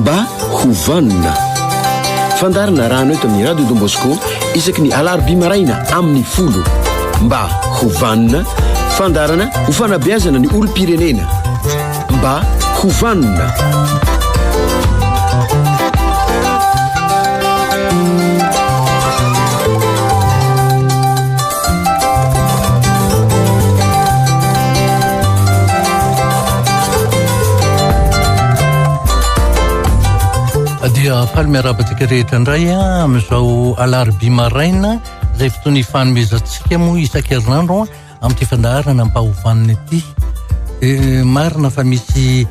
Mba Ho Vanona. Fandarana rano eto amin'ny radio Don Bosco isaky ny alarobia maraina amin'ny 10. Mba Ho Vanona, fandarana ho fanabeazana ny olo-pirenena. Mba Ho Vanona. Dia palmiarabatsika rehetra indray amin'izao alarobia maraina izay fotoana fanomezantsika moa isan-kerinandro amin'ity fandaharana Mba Ho Vanona ity. Marina fa misy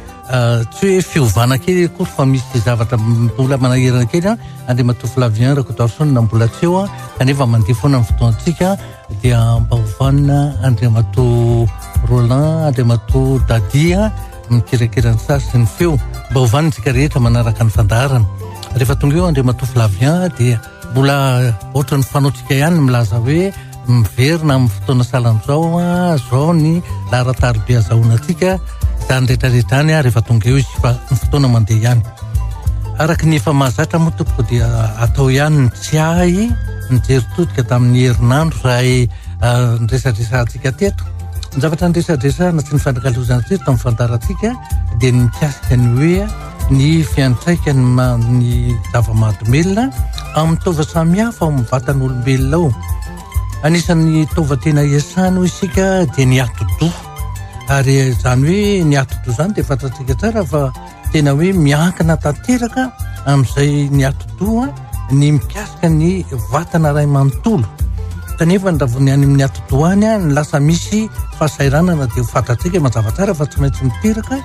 tsy hoe fiovana kely akory fa misy zavatra mbola manahirana kely andray matoa Flavien Rakotarsona mbola tsy eo kanefa mandeha foana amin'ny fotoantsika dia Mba Ho Vanona andray matoa Roland, andray matoa Dadia mikirakirany sasy ny feo. Mba Ho Vanona tsika rehetra manaraka ny fandaharana. Rehefa tonga eo andray matoa Flavien dia mbola ohatran'ny fanaotsika ihany milaza hoe miverina amin'ny fotoana salan'izao zao ny laharan-tarobia azahoanantsika izany rehetrarehetra any rehefa tonga eo izy fa ny fotoana mandeha ihany. Araka ny efa mahazatra moa tompoko dia atao ihany ny tsy ahy nijery totika tamin'ny herinandro rahay niresadresantsika teto. Ny zavatra niresadresana sy ny fandakalozana teto tamin'ny fandarantsika dia ny mikasika ny hoe ny fiantraikany zava-mahadomelona amin'ny tova samihafa ao amin'ny vatan'olombelona ao. Anisan'ny tova tena iasana isika dia ny atodoha. Ary izany hoe ny atodoha izany dia fantatsika tsara fa tena hoe miankina tanteraka amin'izay ny atodoha ny mikasika ny vatana ray manontolo. Kanefa raha vao ny any amin'ny atodoha any ny lasa misy fahasairanana dia fantatsika mazava tsara fa tsy maintsy miteraka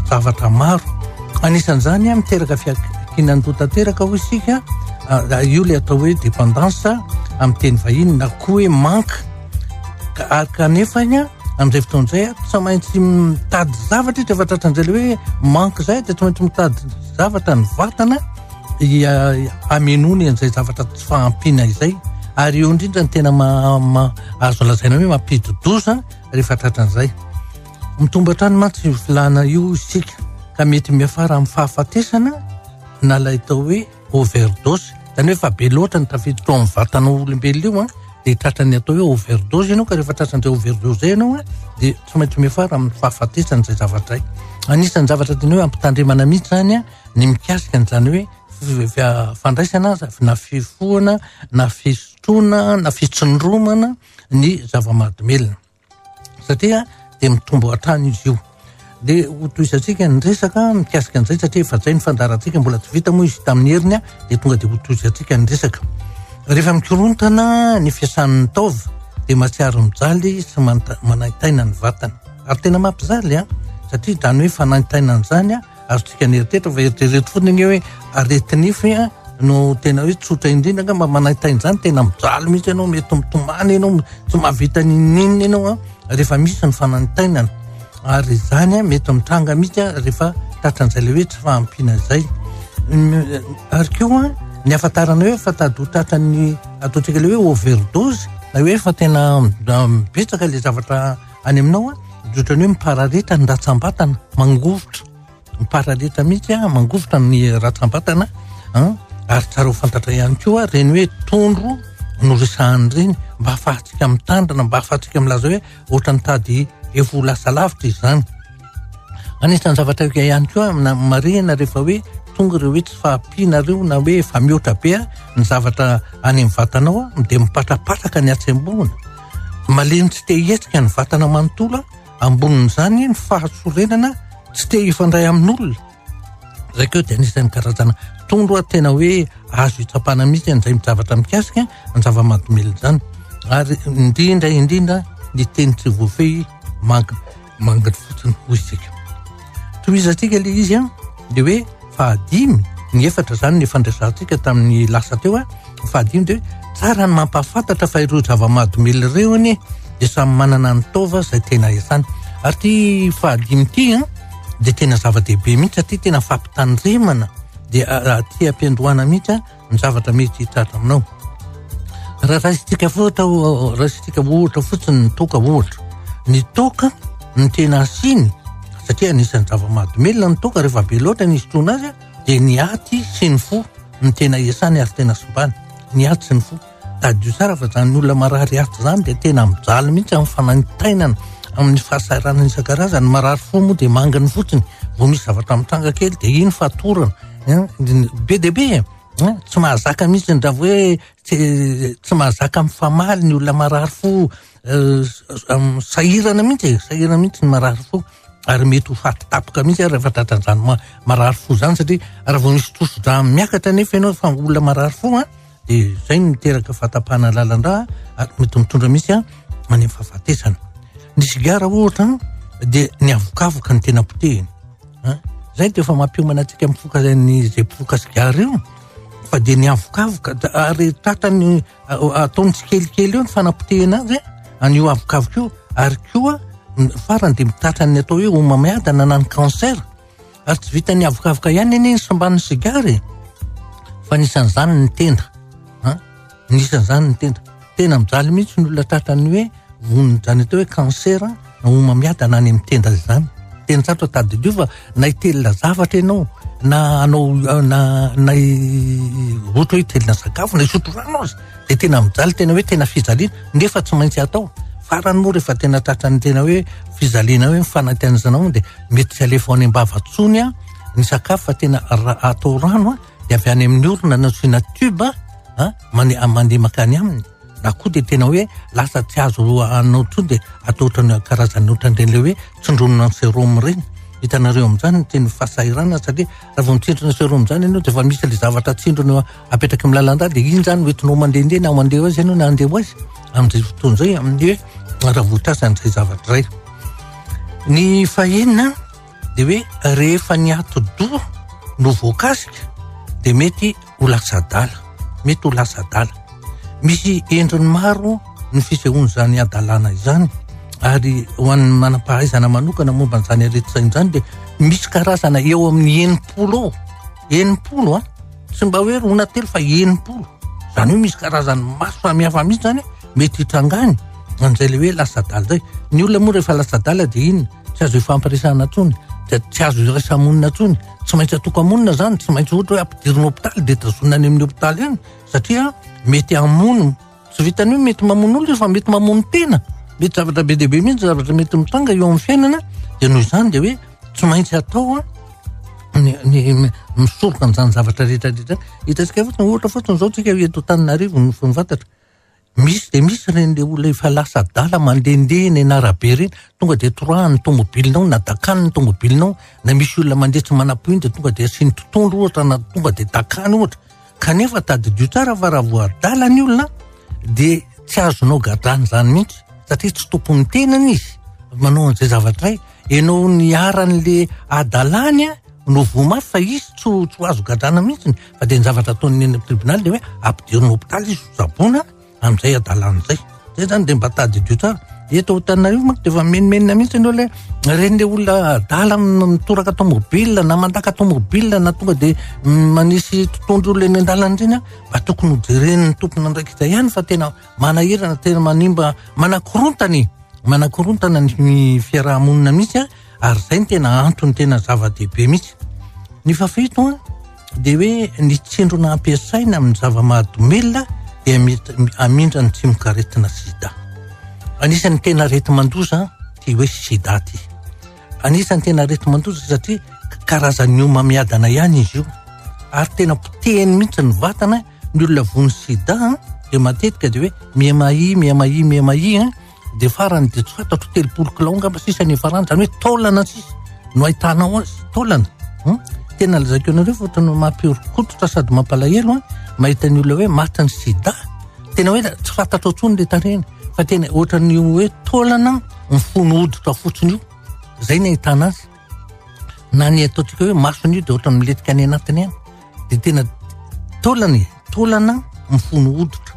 zavatra maro. Anisan'izany miteraka fiankinan-doha tanteraka ho isika io le atao hoe dépendance amin'ny teny vahiny na koa hoe manque. Kanefa amin'izay fotoan'izay tsy maintsy mitady zavatra izy efa tratran'izay le hoe manque izay dia tsy maintsy mitady zavatra ny vatana amenony an'izay zavatra tsy fahampiana izay. Ary eo indrindra ny tena azo lazaina hoe mampidodoza rehefa tratran'izay. Mitomba hatrany mantsy filana io isika ka mety miafara amin'ny fahafatesana na ilay tao hoe overdose. Izany hoe fa be loatra ny tafiditra ao amin'ny vatana olombelona io dia tratrany atao hoe overdose ianao ka rehefa tratran'izay overdose zay ianao dia tsy maintsy miafara amin'ny fahafatesana izay zavatra izay. Anisan'ny zavatra tena hoe ampitandremana mihitsy zany ny mikasika n'izany hoe fandraisana na fifohana na fisotroana na fitsindromana ny zava-mahadomelona satria dia mitombo hatrany izy io. Dia hotoizantsika ny resaka mikasika an'izay satria efa zay ny fandarantsika mbola tsy vita moa izy tamin'ny heriny dia tonga dia hotoizantsika ny resaka. Rehefa mikorontana ny fiasan'ny taova dia mahatsiaro mijaly sy manaitaina ny vatana. Ary tena mampijaly satria izany hoe fanaitaina an'izany azontsika ny eritretra fa eritrereto fotsiny hoe aretinify no tena hoe tsotra indrindra nga mba manaitaina izany tena mijaly mihitsy ianao mety mitomany ianao tsy mahavita ninina ianao rehefa misy ny fanantainana. Ary izany mety mitranga mihitsy rehefa tratran'izay le hoe tsy fahampiana izay. Ary koa ny ahafantarana hoe fatady ho tratran'ny ataontsika le hoe overdose na hoe fa tena mibetsaka le zavatra any aminao ohatrany hoe miparareta ny ratsambatana mangovotra. Miparareta mihitsy mangovotra ny ratsambatana ary tsara ho fantatra ihany koa reny hoe tondro no resahany reny mba ahafahantsika mitandrina mba ahafahantsika milaza hoe ohatrany tady efa ho lasa lavitra izany. Anisan'ny zavatra ika ihany koa marihana rehefa hoe tonga ireo hoe tsy fahampiana reo na hoe efa mihoatra be ny zavatra any amin'ny vatanao dia mipatrapatraka ny atsembohana. Malemy tsy te hietsika ny vatana manontolo ambonin'izany ny fahasorenana tsy te hifandray amin'olona. Izay koa dia anisan'ny karazana tondro tena hoe azo hitsapana mihitsy an'izay zavatra mikasika ny zava-mahadomelona izany. Ary indrindra ny teny tsy voafehy mangany fotsiny ho isika. Tohizantsika le izy dia hoe fahadimy ny efatra zany ny fandraisantsika tamin'ny lasa teo fahadimy dia tsara ny mampahafantatra fa ireo zava-mahadomelona ireo dia samy manana ny taova izay tena iasany. Ary ty fahadimy ty dia tena zava-dehibe mihitsy satria tena fampitandremana dia ty ampiandohana mihitsy ny zavatra mety hitratra aminao. Raha isika ohatra fotsiny ny toka ohatra. Ny toka ny tena asiny satria anisan'ny zava-mahadomelona ny toka rehefa be loatra ny isotroana azy dia ny aty sy ny fo ny tena iasany ary tena sombany ny aty sy ny fo tadio tsara fa zany olona marary aty zany dia tena mijaly mihitsy amin'ny fanantainana amin'ny fahasairana isan-karazany marary fo moa dia mangany fotsiny vao misy zavatra mitranga kely dia iny fatorana be dia be tsy mahazaka mihitsy raha hoe tsy mahazaka mifamaly ny olona marary fo sahirana mihitsy ny marary fo ary mety ho fatitapoka mihitsy ary rehefa tratran'izany marary fo zany satria raha vao misy tosodra miakatra nefa ianao fa olona marary fo dia zay miteraka fatapahana lalan-draha ary mety mitondra mihitsy any amin'ny fahafatesana. Ny sigara ohatra dia ny avokavoka ny tena potehiny zay dia efa mampiomana antsika mifoka zay mpifoka sigara io fa dia ny avokavoka ary tratany ataony tsikelikely eo ny fanapotehina azy an'io avokavoka io ary koa farany dia mitatran'ny atao hoe homamiadana na ny cancer ary tsy vitan'ny avokavoka ihany eny somban'ny sigara fa nisan'izany ny tenda nisan'izany ny tenda tena mijaly mihitsy ny olona tratrany hoe vonizany atao hoe cancer na homamiadana any amin'ny tenda izany tena sarotra tadidio fa na hitelina zavatra ianao na anao na ohatra hoe hitelina sakafo na hisotro rano azy dia tena mijaly tena hoe tena fijaliana nefa tsy maintsy atao farany moa rehefa tena tratrany tena hoe fijaliana hoe mifanantenanao dia mety tsy alefa any ambavatsony ny sakafo fa tena atao rano dia avy any amin'ny orona na syna tuba mandeha makany aminy na koa dia tena hoe lasa tsy azo anao tsony dia atao ohatrany karazany ohatran'ireny hoe tsindronona ny sérum ireny hitanareo amin'izany teny fahasairana satria raha vao mitsindrona sérum zany ianao dia efa misy ilay zavatra tsindrona apetraka amin'ny lalan-draha dia iny zany hoentinao mandehandeha na mandeha azy ianao na andeha azy amin'izay fotoana izay amin'ny hoe raha voatrasan'izay zavatra izay. Ny fahenina dia hoe rehefa ny ati-doha no voakasika dia mety ho lasa adala misy endriny maro ny fisehoany zany adalana izany ary ho an'ny manam-pahaizana manokana momba n'izany aretin-tsaina izany dia misy karazana eo amin'ny 90 tsy mba hoe rona telo fa 90 zany hoe misy karazany maso samihafa mihitsy zany mety hitrangany an'izay le hoe lasa adala zay. Ny olona moa rehefa lasa adala dia inona tsy azo ifampiresahana tsony dia tsy azo iraisa-monina tsony tsy maintsy atoka-monina zany tsy maintsy ohatra hoe ampidirina hopitaly dia tazonina any amin'ny hopitaly any satria mety hamono tsy vitany hoe mety mamono olona fa mety mamono tena mety zavatra be dia be mihitsy zavatra mety mitanga eo amin'ny fiainana dia noho izany dia hoe tsy maintsy atao misoroka an'izany zavatra rehetrarehetra hitantsika fotsiny ohatra fotsiny izao tsika eto Antananarivo ny fantatra misy reny le olona efa lasa adala mandehandeha ny arabe reny tonga dia torahany tomobilinao na dakany ny tomobilinao na misy olona mandeha tsy manapoiny dia tonga dia asiany totoandro ohatra na tonga dia dakany ohatra kanefa tadidio tsara fa raha voadala ny olona dia tsy azonao gadrany zany mihitsy satria tsy tompony tenany izy manao an'izay zavatra ianao ny aran'le adalany no vomafy fa izy tsy azo gadrana mihitsy fa dia ny zavatra ataony eny tribonaly dia hoe ampidirina hopitaly izy zabona amin'izay adalan'izay zay zany dia mba tadidio tsara eto Antananarivo manko dia efa menimenina mihitsy ianao le reny le olona adala mitoraka tomobila na mandaka tomobila na tonga dia manisy totondro olona eny an-dalana ireny mba tokony hojeren'ny tompony andraikitra ihany fa tena manahirana tena manimba manakorontana ny fiarahamonina mihitsy ary zay ny tena antony tena zava-dehibe mihitsy. Ny fafito dia hoe ny tsindrona ampiasaina amin'ny zava-mahadomelona dia amindra ny tsy mikaretina sida. Anisan'ny tena areti-mandoza ty hoe sida ty. Anisan'ny tena areti-mandoza satria karazan'ny homamiadana ihany izy io ary tena potehiny mihitsy ny vatana ny olona vony sida dia matetika dia hoe miamai dia farany dia tsy fantatro 30 kilao ngamba sisa ny farany zany hoe taolana sisa no ahitanao azy taolana tena lazako anareo fa ohatrany mampiorokototra sady mampalahelo mahita ny olona hoe maty ny sida tena hoe tsy fantatro tsony le tareny fa tena ohatrany hoe taolana mifono hoditra fotsiny io zay ny ahitana azy na ny ataontsika hoe masony io dia ohatrany miletika any anatiny any dia tena taolana mifono hoditra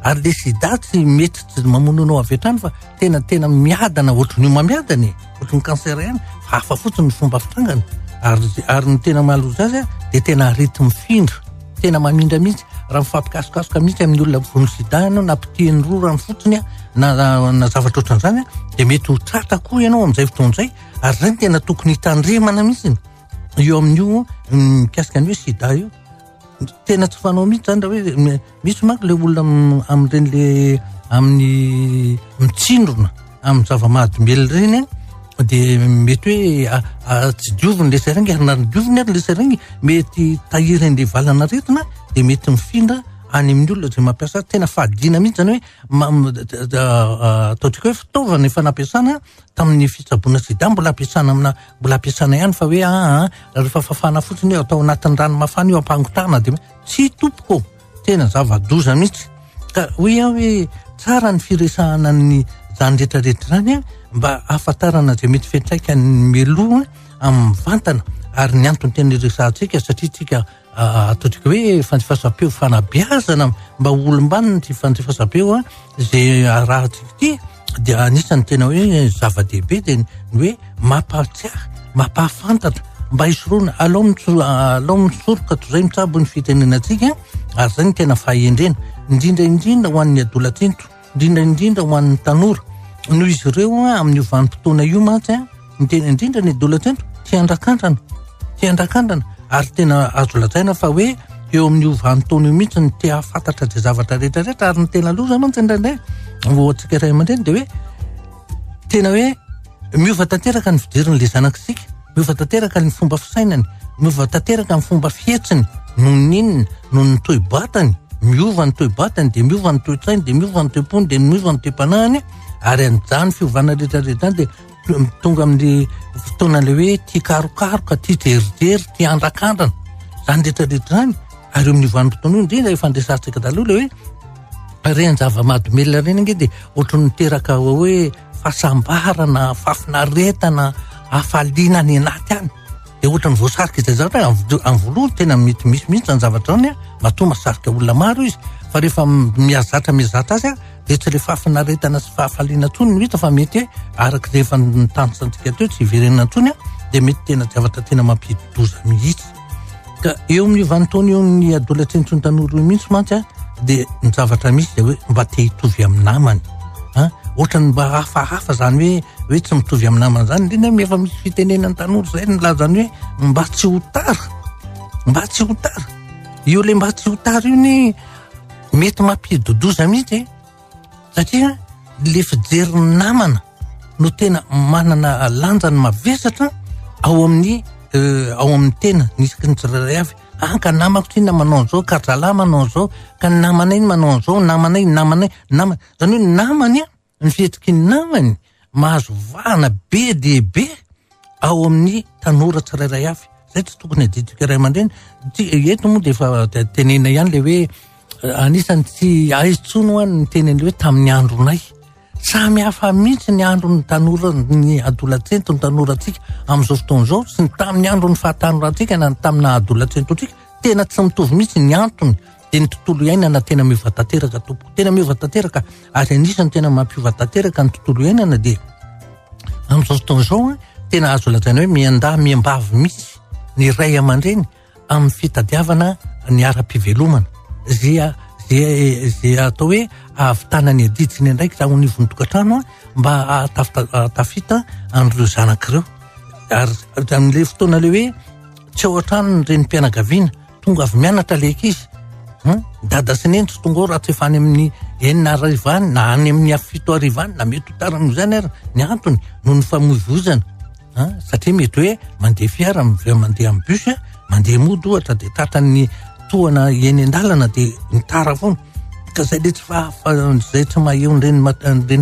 ary le sida tsy mety tsy mamono anao avy hatrany fa tena miadana ohatrany mamiadany ohatrany cancer ihany fa hafa fotsiny ny fomba fitrangana ary ny tena mahaloza azy dia tena arety mifindra tena mamindra mihitsy raha mifampikasokasoka mihitsy amin'ny olona vony sida ianao na pitihany roa raha fotsiny na zavatra ohatran'izany dia mety ho tratra koa ianao amin'izay fotoan'izay ary zany tena tokony hitandremana mihitsy eo amin'io mikasika ny hoe sida io tena tsy fanao mihitsy zany raha hoe misy manko le olona amin'ireny le amin'ny mitsindrona amin'ny zava-mahadombely ireny dia mety hoe tsy dioviny le saringy ary na dioviny ary le saringy mety tahirany le valana retina dia mety mifindra any amin'ny olona izay mampiasa tena fahadiana mihitsy zany hoe ataontsika hoe fitaovana efa nampiasana tamin'ny fitsaboana sida mbola ampiasana ihany fa hoe rehefa fafana fotsiny atao anatin'ny rano mafana io ampangotana dia tsy tompoko tena zava-doza mihitsy ka hoe tsara ny firesahana ny zany rehetrarehetra zany mba ahafantarana zay mety fetraika ny meloa amin'ny vantana ary ny antony tena resahantsika satria tsika ataontsika hoe fandrefasam-peo fanabeazana mba olombaniny ty fandrefasam-peo zay rahantsika ty dia anisany tena hoe zava-dehibe dia ny hoe mampahatsiahy mampahafantatra mba hisoroana alao misoroka toy izay mitsabo ny fitenenantsika ary zay ny tena fahendrena indrindraindrindra ho an'ny adolatsento indrindraindrindra ho an'ny tanora noho izy ireo amin'ny vanim-potoana io matsy ny tena indrindra ny adolatsento tiandrakandrana ary tena azo lazaina fa hoe eo amin'ny vanim-potoana io mihitsy ny tia fantatra zay zavatra rehetrarehetra ary ny tena loza mantsy indraindray voatsika iray aman-dreny dia hoe tena hoe miova tanteraka ny fidirin'le zanakisika miova tanteraka ny fomba fisainany miova tanteraka ny fomba fihetsiny noho ninona noho ny toe-batany miova ny toe-batany dia miova ny toe-tsainy dia miova ny toe-pony dia miova ny toe-panahany ary anjany fiovana rehetrarehetra any dia tonga amin'ny fotoanan'le hoe tia karokaroka tia jerijery tia andrakandrana zany rehetrarehetra zany ary eo amin'ny vanim-potoana io indrindra efa andresantsika taloha le hoe reny zava-mahadomelona reny ange dia ohatrany miteraka hoe fahasambarana fahafinaretana hafaliana ny anaty any dia ohatrany voasarika izay zavatra amin'ny voalohany tena mety misy mihitsy zany zavatra zany matoa masarika olona maro izy fa rehefa mihazatra azy dia tsy le fahafinaretana sy fahafaliana ntsony no hita fa mety hoe araka rehefa nitanitsantsika teo tsy hiverenana ntsony dia mety tena zavatra tena mampidoza mihitsy ka eo amin'ny vanim-potoana eo ny adolatsentso ny tanora io mihitsy mantsy dia ny zavatra misy dia hoe mba te hitovy amin'ny namany ohatrany mba hafahafa zany hoe tsy mitovy amin'ny namany zany indrindra efa misy fitenenany tanora zay ny lazany hoe mba tsy ho tara io le mba tsy ho tara io ny mety mampidodoza mihitsy satria le fijeriny namana no tena manana lanjany mavesatra ao amin'ny tena nisy ny tsirairay avy ka namako tsy na manao an'izao ka zalahy manao an'izao ka ny namanay manao an'izao namanay zany hoe namany ny fihetsiky ny namany mahazo vahana be dehibe ao amin'ny tanora tsirairay avy zay tsy tokony adidika iray aman-dreny eto moa dia efa tenena ihany le hoe anisany tsy aiztsony hoany ny tenen'le hoe tamin'ny andronay samy hafa mihitsy ny androny tanora ny adolatsento ny tanorantsika amin'izao fotoan'izao sy ny tamin'ny androny fahatanorantsika na tamina adolatsentonsika tena tsy mitovy mihitsy ny antony dia ny tontolo iainana tena miova tanteraka tompoko tena miova tanteraka ary anisany tena mampiova tanteraka ny tontolo iainana dia amin'izao fotoan'izao tena azo lazaina hoe miambavy mihitsy ny ray aman-dreny amin'ny fitadiavana ny ara-pivelomana zay atao hoe ahavitana ny aditsiny indraiky raha honivon'ny tokantrano mba tafita an'ireo zanak'ireo ary amin'le fotoana le hoe tsy ao an-trano ny renim-pianakaviana tonga avy mianatra le ankizy dada sy neny tsy tonga ao raha tsy efa any amin'ny enina arivany na any amin'ny fito arivany na mety ho tarano izany ary ny antony noho ny famoivozana satria mety hoe mandeha fiara mandeha amin'ny bus mandeha mody ohatra dia tatrany tohana eny an-dalana dia mitara foana ka zay le zay tsy maheo nyreny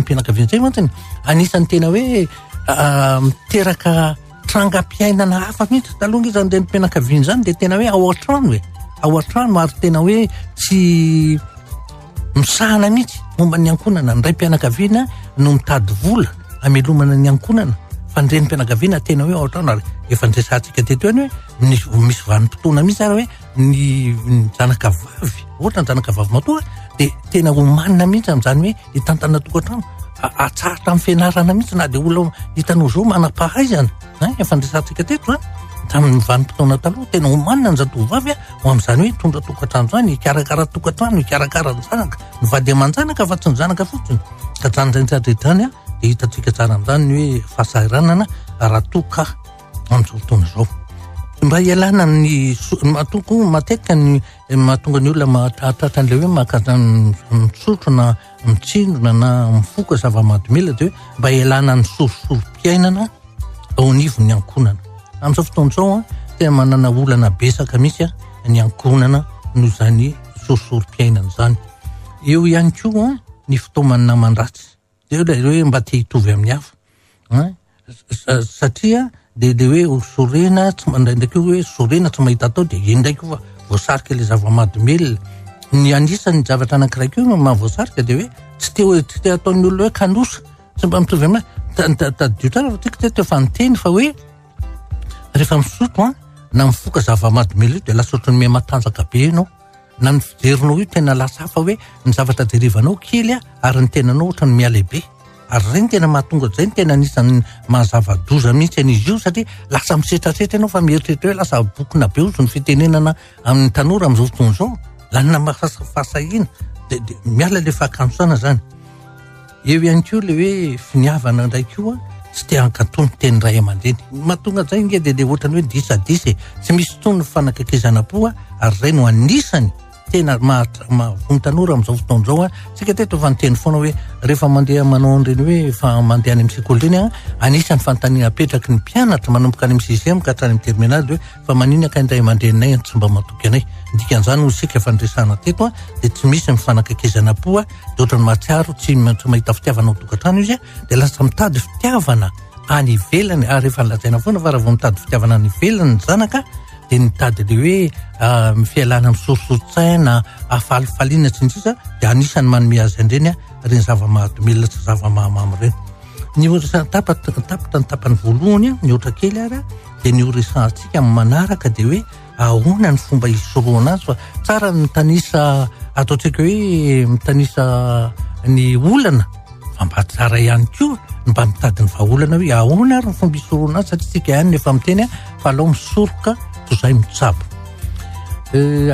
mpianakaviana zay mantsiny anisany tena hoe miteraka trangam-piainana hafa mihitsy taloha izy an'ireny mpianakaviana zany dia tena hoe ao an-trano ary tena hoe tsy misahana mihitsy momba ny ankonana ny ray mpianakaviana no mitady vola amelomana ny ankonana fa nireny mpianakaviana tena hoe ao an-trano ary efa ndresantsika teto any hoe misy vanim-potoana mihitsy ary hoe ny zanaka vavy ohatra ny zanaka vavy matoa dia tena homanina mihitsy amin'izany hoe hitantana tokantrano atsaratra amin'ny fianarana mihitsy na dia olona hitanao zao manam-pahaizana efa ndresantsika teto tamin'ny vanim-potoana taloha tena omanina ny zatovavy ho amin'izany hoe tondra tokantrano zany ikarakara tokantrano ikarakara ny zanaka ny vady aman-janaka fa tsy ny zanaka fotsiny ka zanyzany dia hitantsika tsara amin'izany ny hoe fahasahiranana raha toka amin'izao fotoana izao mba ialana ny matoko matetika ny mahatonga ny olona mahatratra an'ilay hoe mahakatra misotro na mitsindrona na mifoka zava-mahadomela dia hoe mba ialana ny sorisorim-piainana ao anivon'ny ankonana amin'izao fotoana izao tena manana olana besaka misy ny ankonana noho izany sorisorim-piainana izany eo ihany koa ny fitomanana naman-dratsy dia hoe mba te hitovy amin'ny hafa satria dia hoe sorena ndraiky hoe sorena tsy mahita atao dia indraiky voasarika ilay zava-mahadomelona ny anisan'ny zavatra anankiray koa mahavoasarika dia hoe tsy te ataon'ny olona hoe kanosa tsy mba mitovy amin'ny tadio tsara fa tika teo fanonteny fa hoe rehefa misotro na mifoka zava-mahadomelo io dia lasa ohatran'ny me matanjaka be ianao na ny fijerinao io tena lasa hafa hoe ny zavatra derivanao kely ary ny tenanao ohatran'ny mialehibe ary ireny tena mahatonga zay ny tena anisan'ny mahazava-doza mihitsy an'izy io satria lasa misetrasetra ianao fa mieritreritra hoe lasa bokona be ozy ny fitenenana amin'ny tanora amin'izao fotoana izao lanina fahasahina dia miala ilay fahakanjosana zany eo ihany koa ilay hoe finiavana ndraiky io tsy te hankatony teny ray aman-dreny mahatonga zay nge dia ohatrany hoe disadisy tsy misy tony fifanakaikaizana po ary izay no anisany tena mahavomy tanora amin'izao fotoana izao tsika teto fa niteny foana hoe rehefa mandeha manao an'ireny hoe fa mandeha any amin'ny sekoly ireny anisany fanontaniana apetraky ny mpianatra manomboka any amin'ny sixième ka hatrany amin'ny terminale hoe fa maninaka indray aman-dreninay tsy mba matoky anay dikan'izany ho isika fandresana teto dia tsy misy mifanakaikaizana po dia ohatrany mahatsiaro tsy mahita fitiavana ao tokantrano izy dia lasa mitady fitiavana any ivelany ary rehefa nolazaina foana fa raha vao mitady fitiavana any ivelany ny zanaka dia nitady le hoe fialana amin'ny sorisotsaina afalifaliana tsy ntsisa dia anisany manome azy andreny reny zava-mahadomelona tsy zava-mahamamy ireny ny tapitra ny tapany voalohany ny oatra kely ary dia ny oresantsika amin'ny manaraka dia hoe ahoana ny fomba hisoroana azy fa tsara ny mitanisa ataontsika hoe mitanisa ny olana fa mba tsara ihany koa mba mitady ny vahaolana hoe ahoana ary ny fomba hisoroana azy satria tsika ihany nefa miteny fa alao misoroka zay mitsabo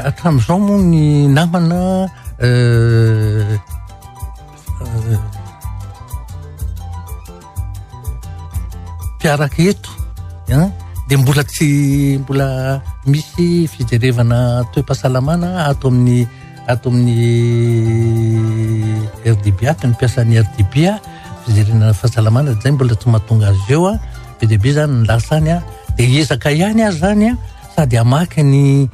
hatramin'izao moa ny namana mpiaraka eto dia mbola misy fijerevana toe-pahasalamana ato amin'ny RDB ny mpiasan'ny RDB fijerevana fahasalamana zay mbola tsy mahatonga azy eo be dia be zany ny lasany dia hiezaka ihany azy zany sady amaky ny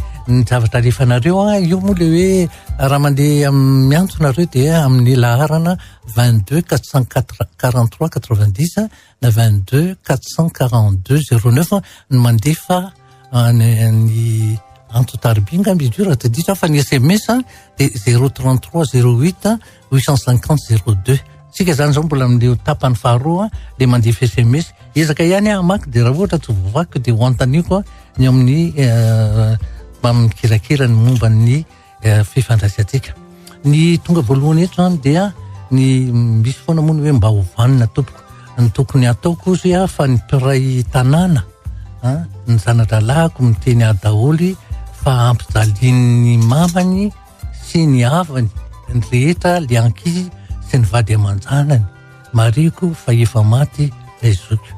zavatra rehefanareo io moa le hoe raha mandeha miantso nareo dia amin'ny laharana 22 443 90 na 22 442 09 ny mandefa ny antotarbinga izy io raha tadisa fa ny SMS dia 033 08 850 02 sika zany zao mbola amin'le tapany faharoa le mandefa SMS ezaka ihany amaky dia raha ohatra tsy vovaky dia hoantaniko ny amin'ny mikirakira ny momba ny fifandraisantsika ny tonga voalohany eto zany dia ny misy foana moa ny hoe Mba Ho Vanona tompoko ny tokony ataoko ozy fa ny mpiray tanàna ny zanadralahako miteny adaholy fa ampijalian'ny mamany sy ny havany ny rehetra le ankizy sy ny vady aman-janany mariko fa efa maty zoko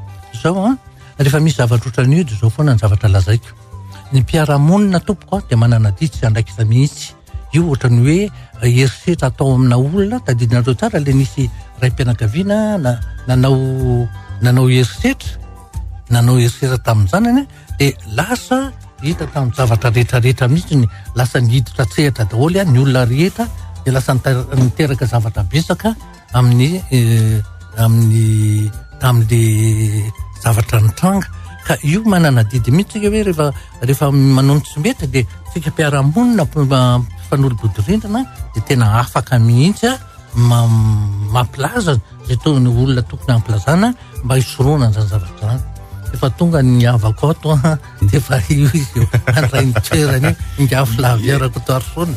zao rehefa misy zavatra ohatran'io dia zao foana ny zavatra lazaiko ny mpiara-monina tompoko dia manana didy sy andraikisa mihitsy io ohatrany hoe herisetra atao amina olona tadidinareo tsara le nisy raim-pianakaviana nanao herisetra tamin'ny zanany dia lasa hita tamin'ny zavatra rehetrarehetra mihitsy ny lasa nihiditra tsehatra daholo ny olona rehetra dia lasa niteraka zavatra besaka tamin'le zavatra nitranga ka io manana didy mihitsy tsika hoe rehefa manono tsy mety dia tsika mpiara-monina mpifanolo-bodirindrina dia tena afaka mihitsy mampilaza zay ny olona tokony amplazana mba hisoroana zany zavatra zany efa tonga ny havako ato dia efa io izy andray ny toerany ingafo laviarako toarysona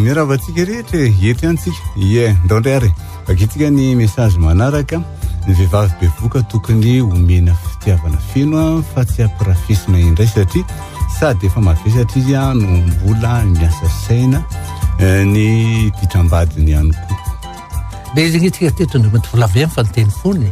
miravantsika rehetra eto ihany tsika ndaondray ary vakitsika ny message manaraka ny vehivavy bevoka tokony omena fitiavana feno fa tsy ampirafisina indray satria sady efa mavesatra izy no mbola miasa saina ny ditram-badiny ihany koa. Be zegny tika tetondry mety volavy fa nyteny fony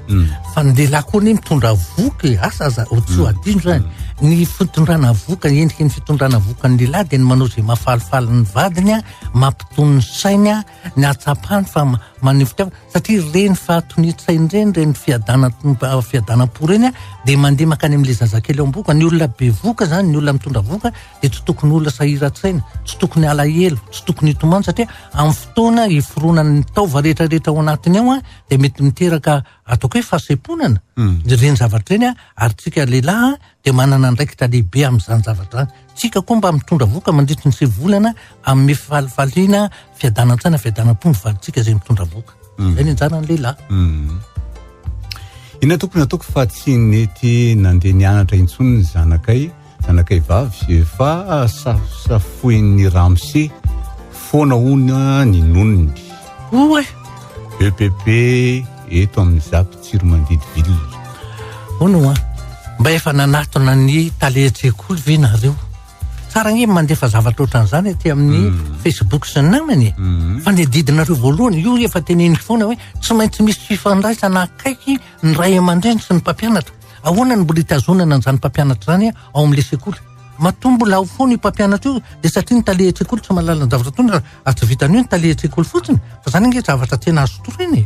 fa ny lehilahy koa ny mitondra voky asa tsy adino zany ny fitondrana voka endriky ny fitondrana voka ny lehilahy dia ny manao zay mahafalifaly ny vadiny mampitony sainy ny atsapany fa maneho fitiavana satria reny fahatonitsainy reny fiadanam-po reny dia mandeha makany amin'ilay zazakely eo am-boka ny olona be voka zany ny olona mitondra voka dia tsy tokony olona sahiran-tsaina tsy tokony alahelo tsy tokony hitomany satria amin'ny fotoana hiforonan'ny taova rehetrarehetra ao anatiny ao dia mety miteraka ataoko hoe fahasemponana reny zavatra reny ary tsika lehilahy dia manana andraikitra lehibe amin'izany zavatra zany tsika koa mba mitondra voka mandritry ny sevolana amin'ny falifaliana fiadanantsana fiadanam-po ny vaditsika zay mitondra voka zay ny anjarany lehilahy. Ina tokony ataoko fa tsy nety nandeha nianatra intsony ny zanakay vavy fa safoin'ny ramose foana ona ny nonony oe EPP eto amin'ny zapy tsiro mandidy vilona ono mba efa nanatona ny taletsekoly ve nareo tsara ny mandefa zavatra ohatran'izany aty amin'ny Facebook sy ny namany fa ny didinareo voalohany io efa teneniko foana hoe tsy maintsy misy fifandraisana akaiky ny ray aman-dreny sy ny mpampianatra ahoana ny mbola hitazonana an'izany mpampianatra zany ao amin'ilay sekoly matombola ao foana io mpampianatra io dia satria ny taletsekoly tsy mahalala ny zavatra tony ary tsy vitan'io ny taletsekoly fotsiny fa zany nge zavatra tena azo toreny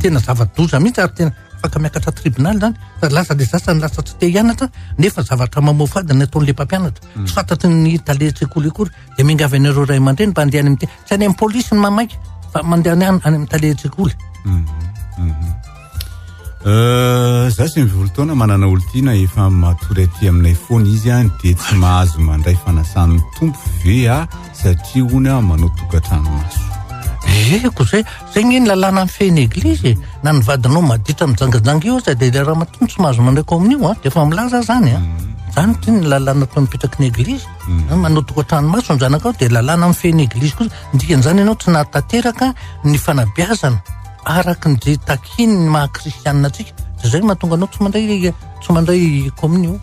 tena zava-doza mihitsy ary tena afaka miakatra tribunal zany lasa le zasany lasa tsy te hianatra nefa zavatra mamoafadiny ataon'le mpampianatra tsy fantatry ny taletsekoly akory dia mingavy anareo ray aman-dreny mba andehany tsy any amin'ny polisy ny mamaika fa mandeha any amin'ny taletsekoly. Za sy mivolo taona manana olontiana efa matory aty aminay foana izy dia tsy mahazo mandray fanasan'ny tompo ve satria hono manao tokantrano maso. Eko zay ny lalàna amin'ny feny eglizy na ny vadinao maditra mijangajanga io dia le raha matony tsy mahazo mandraiko amin'io dia efa milaza zany zany ty ny lalàna toa mipetraky ny eglizy manao tokantrano maso ny zanaka ao dia lalàna amin'ny feny eglizy kosa dikan'izany ianao tsy nahatateraka ny fanabeazana araky ny takiny ny maha kristianina atsika zay mahatonga anao tsy mandray communion.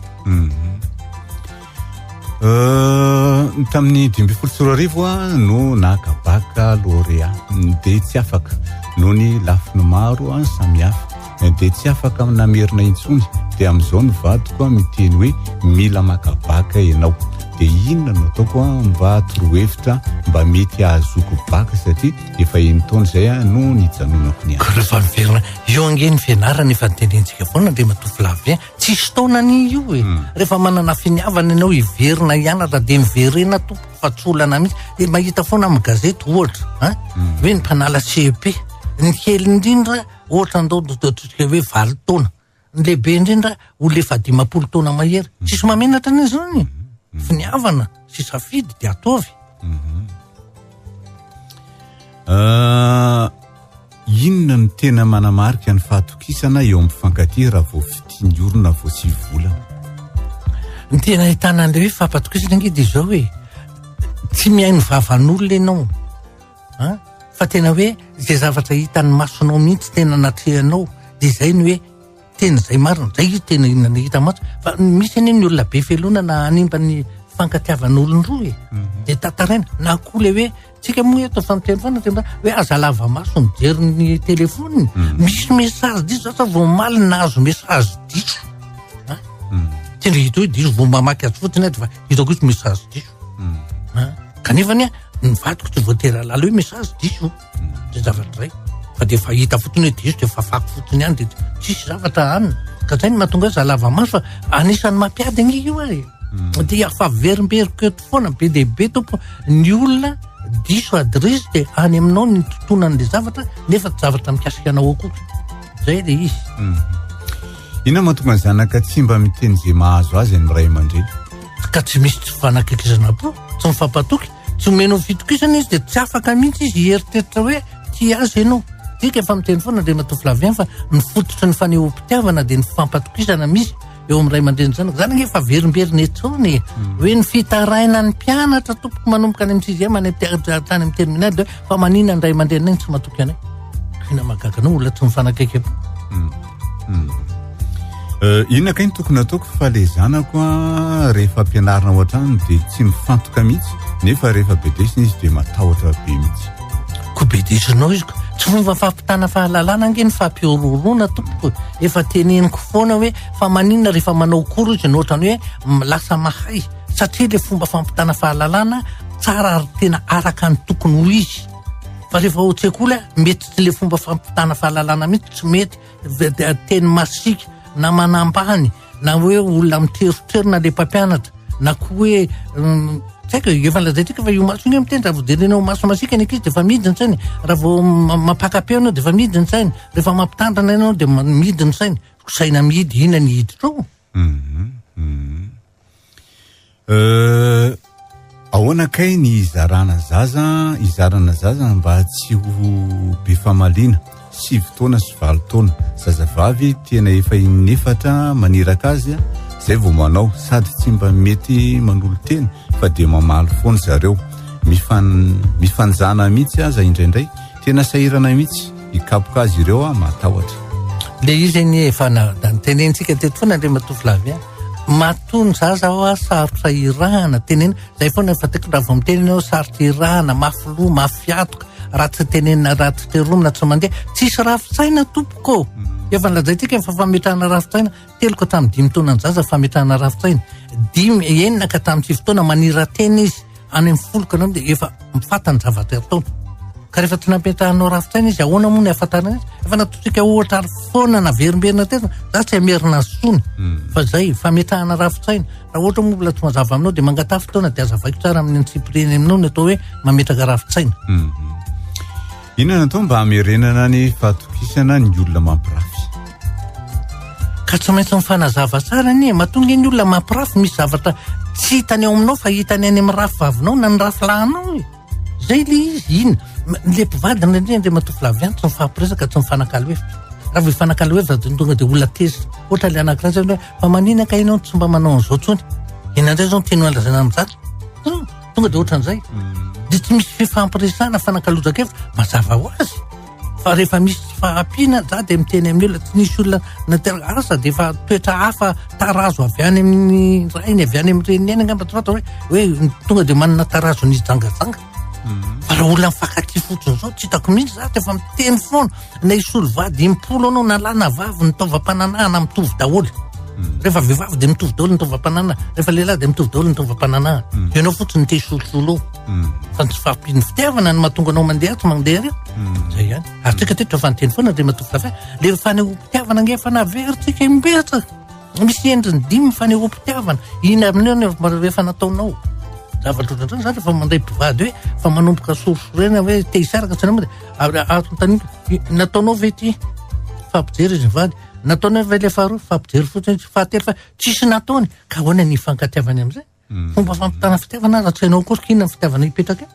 Tamin'ny 2024 no nakabaka lauréat dia tsy afaka noho ny lafiny maro samihafa dia tsy afaka namerina intsony dia amin'izao ny vadiko miteny hoe mila makabaka ianao dia inona no ataoko mba torohevitra mba mety ahazoko baka satria efa eny-taona zay no nijanonako ny rehefa miverina io ange ny fianarana efa nitenentsika foana dia matovilavy tsisy taonany io rehefa manana finiavana ianao hiverina hianatra dia miverena tompo fa tsy olana mihitsy dia mahita foana amin'ny gazety ohatra hoe ny mpanala CEP ny kely indrindra ohatra andao tsika hoe 20 taona ny lehibe indrindra olona efa 50 taona mahery tsisy mamenatra ny zany finiavana sy safidy dia ataovy. Inona ny tena manamarika ny fahatokisana eo amin'ny fifankatia raha vao fitindiorina vao tsy volana. Ny tena ahitana an'ilay hoe fampatokisana nge dia izao hoe tsy mihaino vavan'olona ianao fa tena hoe zay zavatra hitan'ny masonao mihitsy tena natrehanao dia izay ny hoe tena zay marina zay tena inona hita maso fa misy any ny olona be felona na animba ny fankatiavan'olon-droa dia tataraina na koa le hoe tsika moa eto famiteny foana hoe aza lava maso mijery ny telefoniny misy message diso zasa vao maly nahazo message diso tendra hita hoe diso vao mamaky azy fotsiny fa hitako izy message diso kanefany ny vadiko tsy voatery alala hoe message diso zay zavatra zay fa dia efa hita fotony hoe diso dia efa fako fotony ihany dia tsisy zavatra anina ka zay ny mahatonga za lava maso fa anisan'ny mampiady ange io dia afa verimberiko eto foana be dehibe tompo ny olona diso adresy dia any aminao ny totonan'le zavatra nefa tsy zavatra mikasika anao akory zay dia izy. Ina mahatonga ny zanaka tsy mba miteny zay mahazo azy ny ray aman-dreny ka tsy misy tsy fifanakaikizana po tsy mifampatoky tsy omenao fitokisana izy dia tsy afaka mihitsy izy hieritreritra hoe ty azy ianao dika efa miteny foana dia matofilavy fa ny fototry ny fanehoam-pitiavana dia ny fifampatokisana misy eo amin'ny ray aman-dreny zanaka zany efa verimberina etsony hoe ny fitaraina ny mpianatra tompoko manomboka any amin'ny 6e any tany amin'ny terminal dia fa manina ny ray aman-dreny igny tsy matoky anay ina mahagaga anao olona tsy mifanakaiky Inona kay ny tokony ataoko fa le zanako rehefa ampianarina ao an-trano dia tsy mifantoka mihitsy nefa rehefa bedesina izy dia matahotra be mihitsy. Ko bedesinao izy tsy fomba fampitana fahalalana angeny fampiororona tompoko efa teneniko foana hoe fa maninona rehefa manao kory izy nohatrany hoe lasa mahay satria le fomba fampitana fahalalana tsara ary tena araka ny tokony ho izy fa rehefa ohatsekola mety tsy le fomba fampitana fahalalana mihitsy tsy mety teny masika na manambany na hoe olona miteroterona le mpampianatra na koa hoe saika efa lazaitsika fa io maso iny miteny raha vao jerenao maso masika ny ankizy dia efa midiny sainy raha vao mapaka-peo anao dia efa midiny sainy rehefa mampitandrana ianao dia midiny sainy saina mihidy ina ny hiditra ahoana kay ny izarana zaza mba tsy ho be famaliana 7 taona sy 9 taona zazavavy tena efa inefatra maniraka azy zay vao manao sady tsy mba mety manolo teny fa dia mamaly foana zareo mifanjana mihitsy aza indraindray tena sahirana mihitsy hikapoka azy ireo matahotra le izy ny efa tenentsika teto foana le matofilavy matony zaza ao sarotra irahana tenena zay foana efa teko raha vao miteny ao sarotra irahana mafilo mafiatoka raha tsy tenenina raha tsy teromina tsy mandeha tsisy rafitsaina tompoko efa lazaitsika efa fametrahana rafitsaina teloko tamin'ny 5 taona ny zaza fametrahana rafitsaina 9 ka tamin'ny 10 taona maniratena izy any amin'ny foloka anao dia efa mifatany zavatra ataony ka rehefa tsy nametrahanao rafitsaina izy ahoana moa ny ahafantarana izy efa natotsika ohatra ary foana na verimberina tena za tsy amerina sony fa zay fametrahana rafitsaina raha ohatra moa mbola tsy mazava aminao dia mangatafy taona dia azavaiko tsara amin'ny antsipireny aminao ny atao hoe mametraka rafitsaina. Inona natao mba hamerenana ny fahatokisana ny olona mampirafy? Ka tsy maintsy mifanazava tsara ny mahatonga ny olona mampirafy misy zavatra tsy hitany ao aminao fa hitany any amin'ny rafy vavinao na ny rafy lahinao zay le izy ina le mpivadina indrindra matoflavy tsy mifampiresaka tsy mifanakaloevitra raha vao mifanakaloevitra tonga dia olona teza ohatra le anankiray zany fa manina ka ianao tsy mba manao an'izao tsony inandray zao teny alazana amin'izany tonga dia ohatran'izay dia tsy misy fifampiresana fanakalozakevitra mazava ho azy fa rehefa misy fahampiana za dia miteny amin'ny olona tsy nisy olona nateraka asa dia efa toetra hafa tarazo avy any amin'ny rainy avy any amin'ny reniny any angamba tsy fata hoe tonga dia manana tarazo ny jangajanga fa raha olona mifankaty fotsiny zao tsy hitako mihitsy za dia efa miteny foana na isolo vady 10 anao na lana vavy nitaovam-pananahana mitovy daholo rehefa vehivavy dia mitovy daholo nitaovam-pananahana rehefa lehilahy dia mitovy daholo nitaovam-pananahana ianao fotsiny te isolosolo fa tsy fampiny fitiavana ny mahatonga anao mandeha tsy mandeha reo zay ihany ary tsika teto efa niteny foana dia matovy lafa le fanehoam-pitiavana nge efa naveritsika imbetsaka misy endriny 5 fanehoam-pitiavana ina amin'io rehefa nataonao zavatra ohatran'izany zany efa mandray mpivady hoe fa manomboka sorosorena hoe te hisaraka tsy nama dia atony nataonao ve ty fampijery izy mivady nataonao ve le faharoa fampijery fotsiny fahatelo fa tsisy nataony ka ahoana ny fankatiavany amin'izay fomba fampitana fitiavana raha tsy hainao kory kina ny fitiavana hipetraka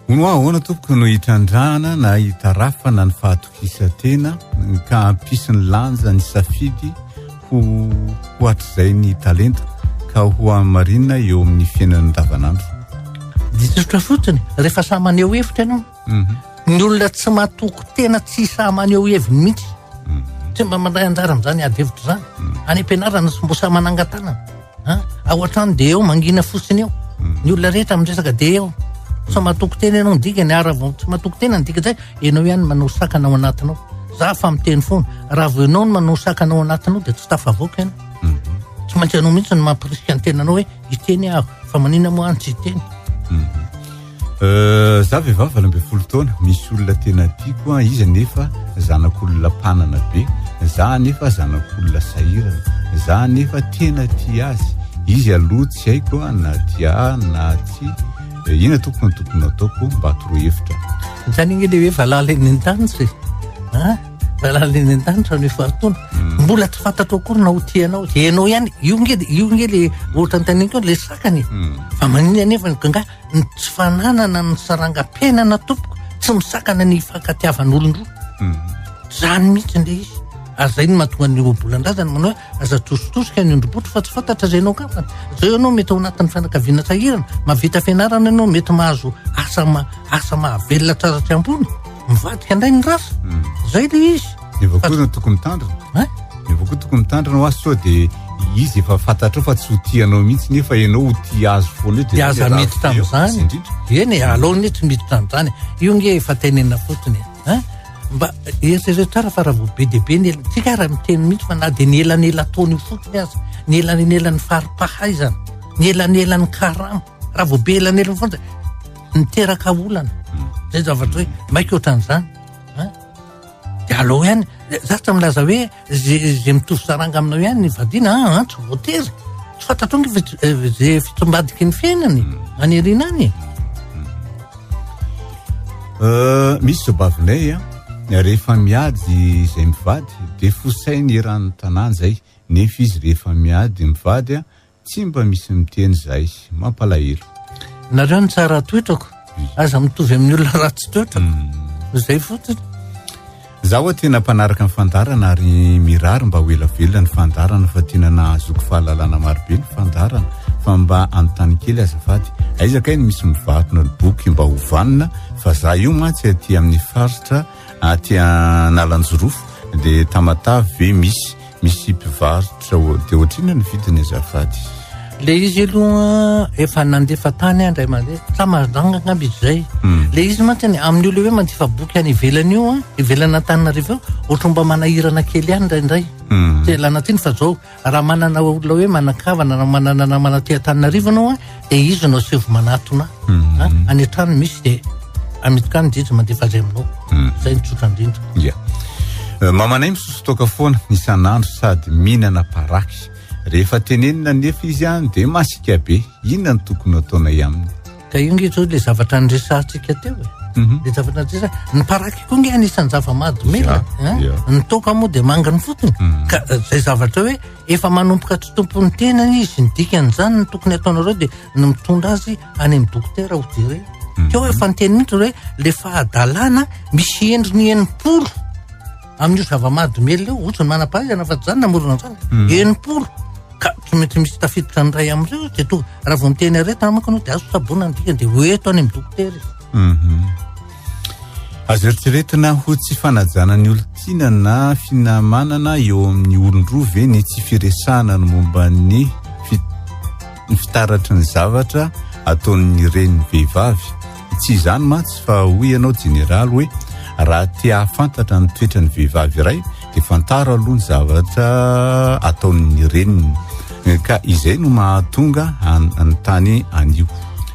hono ahoana tompoko no hitrandrahana na hitarafana ny fahatokisantena ka ampisy ny lanja ny safidy ho hatr'izay ny talenta ka ho amarinina eo amin'ny fiainan'ny davanandro ditsotra fotsiny rehefa samy maneho hevitra ianao ny olona tsy matoko tena tsy samy maneho heviny mihitsy tsy mba mandray anjara amin'izany ady hevitra zany any am-pianarana sy mbo samy manangan-tanana ao an-trano dia eo mangina fotsiny eo ny olona rehetra miresaka dia eo tsy matoko tena ianao ndika ny ara vao tsy matoko tena ndika zay ianao ihany manao sakana ao anatinao za fa miteny foana raha vao ianao no manao sakana ao anatinao dia tsy tafavoaka ianao tsy maintsy anao mihitsy ny mampirisika ny tenanao hoe hiteny aho fa manina moa any tsy hiteny za vehivavy 20 taona misy olona tena tiako izy nefa zanak'olona mpanana be za nefa zanak'olona sahirana za nefa tena tia azy izy aloha tsy haiko na tia na tsy ina tokony ataoko mba atoro hevitra zany iny le hoe valaleny an-danitra valaleny an-danitra no fahatona mbola tsy fantatro akory na ho tianao ianao ihany io nge le ohatra nytaniko le sakany fa manina nefa nga tsy fananana ny sarangam-piainana tompoko tsy misakana ny fankatiavan'olon-droa zany mihitsy le izy ary zay no mahatonga ny obolan-drazany manao hoe aza tositosika ny ondrom-botra fa tsy fantatra zay anao kafana zay ianao mety ao anatin'ny fianakaviana sahirana mavita fianarana ianao mety mahazo asa mahavelona tsara tsy ambony mivadika andray ny rasa zay le izy Nefa koa no tokony mitandrina. Nefa koa tokony mitandrina ho azy sao dia izy efa fantatra fa tsy ho tianao mihitsy nefa ianao ho tia azo foana eo dia aza mety tamin'izany. Eny aloha ny tsy mety tamin'izany. Io nge efa tenena fotsiny. Mba eritrereto tsara fa raha vao be dia be tsika raha miteny mihitsy fa na dia ny elanela taony io fotsiny aza, ny elanelany faripahaizana, ny elanelany karama, raha vao be elanelany fotsiny niteraka olana. Zay zavatra hoe maika ohatran'izany. Dia aloha ihany, zatra milaza hoe zay mitovy saranga aminao ihany ny vadiana, tsy voatery. Tsy fantatrao zay fitombadiky ny fiainany, aneriana any. Misy sobavinay rehefa miady izay mivady dia fosainy eran'ny tanàna zay, nefa izy rehefa miady mivady tsy mba misy miteny zay, mampalahelo. Nareo ny tsara toetrako, aza mitovy amin'ny olona ratsy toetrako. Zay fotsiny. Zaho tena mpanaraka ny fandarana ary mirary mba ho elavelona ny fandarana fa tena nahazoko fahalalana marobe ny fandarana fa mba anontany kely azafady. Aizaka iny misy mivatona ny boky Mba Ho Vanona fa za io mantsy aty amin'ny faritra aty Nalanjorofo dia Tamatavy ve misy mpivarotra dia ohatrina ny vidiny azafady. Le izy aloha efa nandefa tany andray mandeha tsamazanga ngamby izay. Le izy mantsy amin'ny olo hoe mandifa boky any ivelany io ivelana Antananarivo ohatry mba manahirana kely ihany indraindray. Tsy lanatiny fa zao raha manana olona hoe manakavana raha manana namana aty Antananarivo anao dia izy no asevo manatona. Any an-trano misy dia amitika ny jejy mandefa zay aminao. Zay ny tsotra indrindra. Mamanay misosotoka foana isan'andro sady mihinana paraky. Rehefa tenenina nefa izy dia masika be. Inona ny tokony ataonay aminy? Ka io nge zao le zavatra niresantsika teo le zavatra niresana ny paraky koa nge anisan'ny zava-mahadomela. Ny toka moa dia mangany fotony. Ka zay zavatra hoe efa manompoka tsy tompony tenany izy ny dikan'izany ny tokony ataonareo dia ny mitondra azy any amin'ny dokotera ho jere. Teo efa niteny mihitsy hoe le fahadalana misy endriny 80 amin'io zava-mahadomela io ohatrany manam-pahaizana fa tsy zany namorona zany 80 ka tsy mety misy tafiditra ny ray amin'ireo dia to raha vao miteny aretina manko anao dia azo sabona ny dikany dia hoeto any amin'ny dokotera izy. Azo eritreretina ho tsy fanajana ny olon-tiana na finamanana eo amin'ny olon-droa ve ny tsy firesahana ny momba ny fitaratry ny zavatra ataon'ny reniny vehivavy. Tsy izany mantsy fa hoy ianao jeneraly hoe raha tia hafantatra ny toetra ny vehivavy iray dia fantaro aloha ny zavatra ataon'ny reniny ka izay no mahatonga ny tany anio.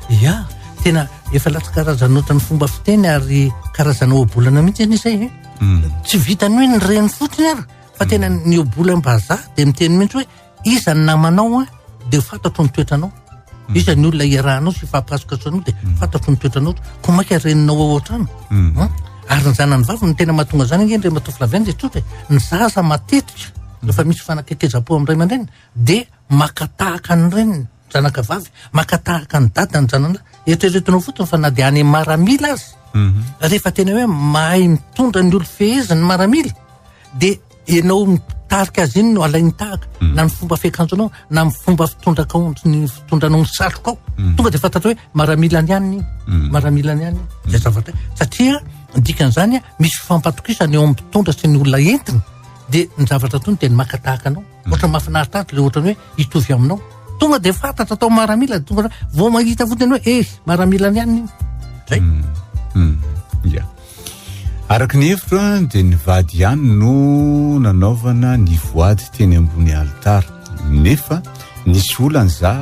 Ya, tena efa latsa karazana ohatran'ny fomba fiteny ary karazana obolana mihitsy izay tsy vitany hoe ny reny fotsiny ary fa tena ny obolam-bazaha dia miteny mihitsy hoe iza ny namanao dia fantatro ny toetranao. Iza ny olona iarahanao sy fahapasokasoanao dia fantatro ny toetranao ko maika reninao ao an-trano. Ary ny zanany vavy no tena mahatonga zany nge ndray matoflaveny dia tsotra ny zaza matetika rehefa misy fanakaikezam-po amin'ny ray aman-dreniny dia makatahaka ny reniny zanaka vavy, makatahaka ny dada ny zanana. Eritreretinao fotsiny fa na dia any maramila azy rehefa tena hoe mahay mitondra ny olo fehezany maramila dia ianao mitarika azy iny no alainy tahaka na ny fomba fiakanjonao na ny fomba ny fitondranao ny satrokao tonga dia fantatra hoe maramilany ihany maramilany ihany zay zavatra satria dikan'izany misy fifampatokisana eo amin'ny mpitondra sy ny olona entina dia ny zavatra tony dia ny makatahaka anao ohatra mahafinaritra le ohatrany hoe hitovy aminao tonga dia fantatra atao maramila tonga vao mahita fotiny hoe maramilany ihany zay. Araka ny hevitra dia ny vady ihany no nanaovana ny voady teny ambony alitara nefa nisy olana za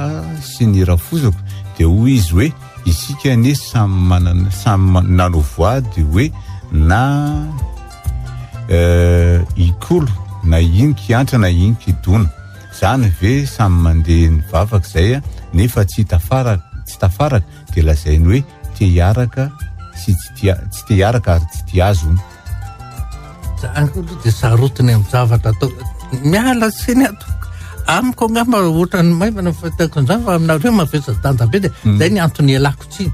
sy ny rafozako dia hoy izy hoe isika ane samy nanao voady hoe na ikolo na inky antra na inky dona zany ve samy mandeha ny vavaka zay nefa tsy tafaraka dia lazainy hoe te hiaraka sy tsy te hiaraka ary tsy te azo zany koa dia sarotiny amin'ny zavatra atao miala seny atao amiko angamba ohatrany maivana fatako an'izany fa aminareo mavesa-danja be dia zay ny antony ialako tsiny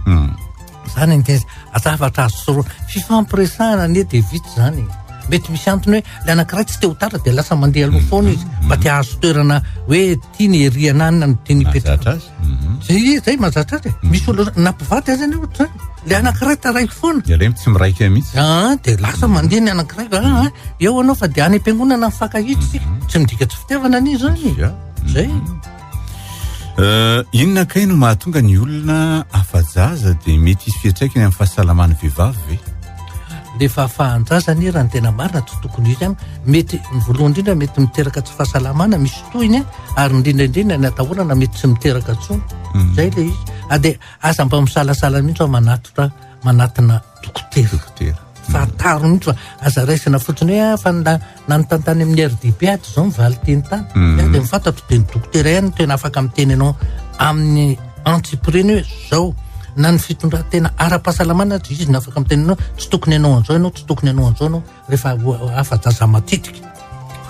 zany ny zavatra azo soroana fifampiresahana anie dia vitsy zany mety misy antony hoe le anankiray tsy te ho tara dia lasa mandeha aloha foana izy mba tia azo toerana hoe tia ny eriana any na no tia ny petraka zay mazatra azy misy olo nampivady azy any ohatra zany le anankiray taraiky foana ilay tsy miraika mihitsy de lasa mandeha ny anankiray eo anao fa de any am-piangonana mifankahitsy tsy midika tsy fitiavana ani zany zay inona kay no mahatonga ny olona afajaza de mety isy fiatraikany amin'ny fahasalamany vehivavy ve lefa fahanjazany raha ny tena marina tsy tokony izy any mety voalohany indrindra mety miteraka tsy fahasalamana misy toiny ary indrindraindrindra ny atahorana mety tsy miteraka tsony zay le izy de aza mba misalasala mihitsy ao manatina dokotera fataro mihitsy fa aza raisina fotsiny hoe fa nanontantany amin'ny RDP ato zao mivaly teny tany de mifantatro teny dokotera ihany tena afaka miteny anao amin'ny antsipreny hoe zao na ny fitondratena ara-pahasalamana tsy izy na afaka miteny anao tsy tokony anao an'izao ianao tsy tokony anao an'izao anao rehefa afa-jaza matitika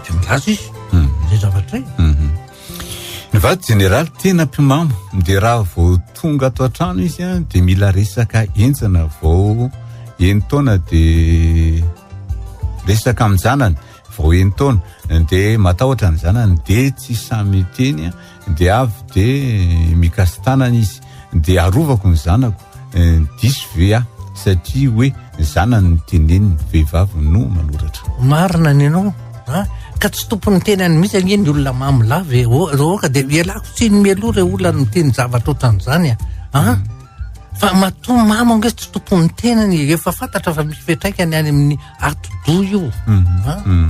de milaza izy zay zavatra ny vady generaly tena mpimamo de raha vao tonga ato an-trano izy de mila resaka enjana vao enitaona de resaka amin'ny zanany vao enitaona de matahotra ny zanany de tsy samy teny de avy de mikasitanana izy de arovako ny zanako diso ve satria hoe zanany ny teneniny vehivavy no manoratra marina ny anao ka tsy tompony tenany mihitsy angeny ny olona mamolava roka de ialako tsy ny mialoha re olona miteny zavatra ohatran'izany fa matomamo ange tsy tompony tenany efa fantatra fa misy fiatraikany any amin'ny atodo io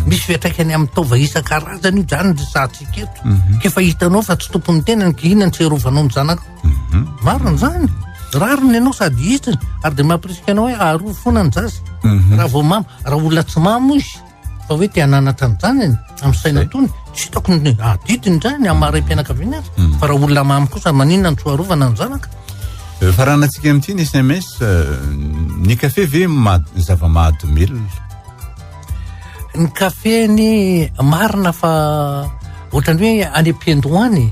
misy fiatraikany amin'ny taova isan-karazany io zany resahantsika eto kefa hitanao fa tsy tompony tenany ka inona ny tsy arovanao ny zanaka marina zany rariny ianao sady hitiny ary de mampirisika anao hoe aroa foana ny zaza raha vao mamo raha olona tsy mamo izy fa hoe te hananatra ny zanany amin'ny saina tony tsy hitako ny adidiny zany amaray-pianakaviana azy fa raha olona mamy kosa maninona ny tsoarovana ny zanaka fa raha natsika amin'ity ny SMS ny kafe ve zava-mahadomelona ny kafe ny marina fa ohatrany hoe any am-piandohany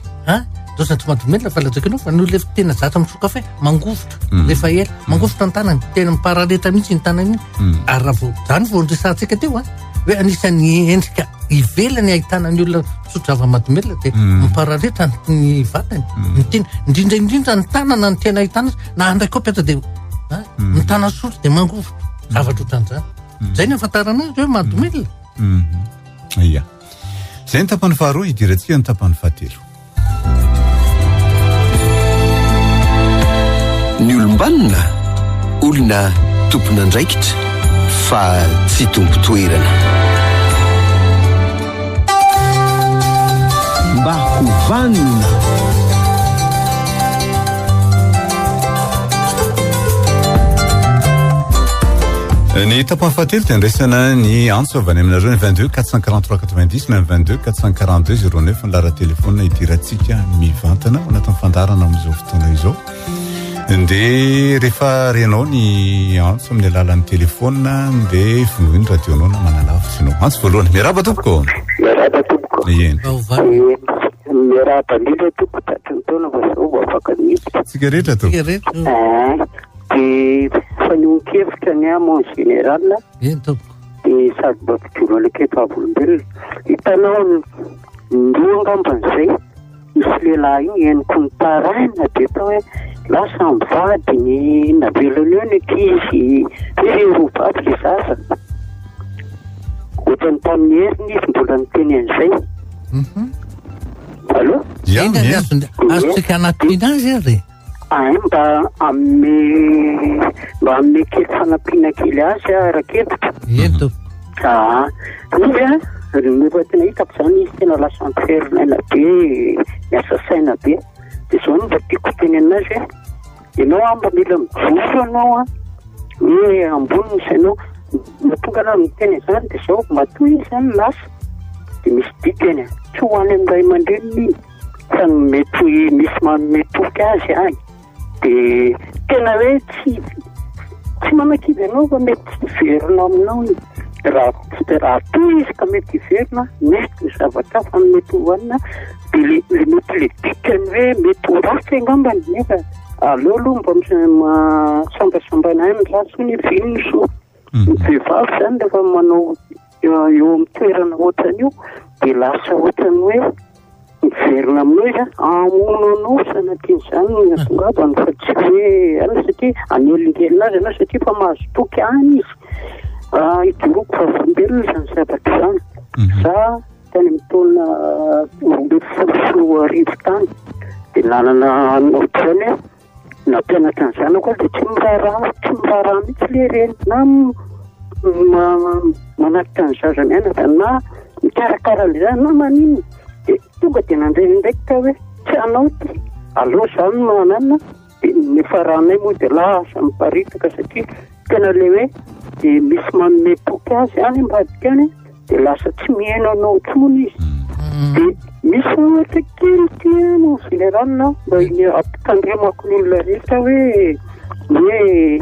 dosany tsy mahadomelona fa lazakanao fa ny lefa tena zatra misotro kafe mangofotra rehefa ela mangofotra ny tanany tena miparareta mihitsy ny tanany iny ary raha zany vao resantsika teo hoe anisan'ny endrika ivelany ahitana ny olona misotro zava-mahadomelona de miparareta ny vatany miteny indrindraindrindra ny tanana ny tena ahitana na andray kopeta de ny tanana sotro de mangofotra zavatra ohatran'izany zay ny afantarana azy hoe mahadomelona ia zay ny tapany faharoa idirantsika ny tapany fahatelo ny olombanina olona tompona andraikitra fa tsy tompo toerana Mba Ho Vanona ny tapany fahatelo de ndraisana ny antso avy any aminareo ny 22 443 90 na 22 442 09 ny lara telefona idirantsika mivantana anatin'ny fandarana amin'izao fotoana izao de rehefa renao ny antso amin'ny alalan'ny telefona de vonoiny radionao na manalavitra anao antso voalohany miaraba tompoko miaraba ndrindra tompo tatry ny taona fa zao afaka niditra tsika rehetra to de fanionkevitra ny amon général de sady bampidoro alekepavolombelona hitanao ndroangamban'izay misy lehilahy iny eniko ny taraina de tao hoe lasa mivady ny navelany eo ny ankizy rovato le zaza ohatrany tamin'ny heriny izy mbola niteny an'izay allo azotsika anatina azy ary mba ame kely fanampiana kely azy rakevitra ento izy rehefa tena hitako zany izy tena lasa ampiferinaina be miasa saina be de zao no mba tiako teny aminazy hoe ianao amba mila mijoro anao hoe ambony sainao matonga anao miteny zany de zao matoa izy zany lasa de misy dikany tsy hoany amin'ny ray aman-dreniny fa mety misy mametoky azy any de tena hoe tsy mamakivy anao fa mety tsy verina aminao raha toy izy ka mety hiverina mety ny zavatra fa mety hoanina de le mety le dikany hoe mety ho ratsy angambany nefa aleo aloha mba sambasambana any miratso ny vinony so ny vehivavy zany rehefa manao eo amin'ny toerana ohatrany io de lasa ohatrany hoe miverina aminao amonanao sanatiny izany tongavany fa tsy hoe ana satria anelingelina azy anao satria fa mahazo toky any izy idoroko fa volombelona izany zavatra izany za tany mitona 20 tany dia nanana ohatr'izany nampianatra ny zanako dia tsy miraharaha mihitsy le reny na manatitra ny zaza mianatra na mikarakara le zany na manino dia tonga dia nandray ndraiky ka hoe tsy anao ty aloha zany manana dia nefaranay moa dia lasa miparitaka satria tena le hoe dia misy manome toky azy any ambadika any dia lasa tsy mihaino anao tsony izy dia misy ohatra kely tiano le ranona mba ampitandremako n'olona rehetra hoe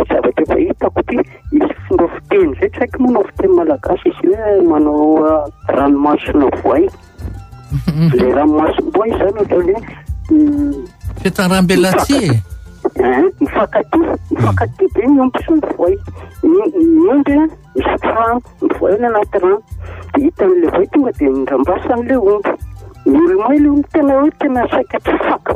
zavatra efa hitako ty misy fomba fiteny zay tsy haiko moa na fiteny malagasy izy hoe manao ranomasina voay le ranomasim-boay zany ohatra hoe fitanrambelatsi mifankaty dia miompy ny voay miondy misotro rano ny voay ny anaty rano dia hitan'le voay tonga dia mindrambasan'le omby ny olomay le omby tena hoe tena saika tsy faka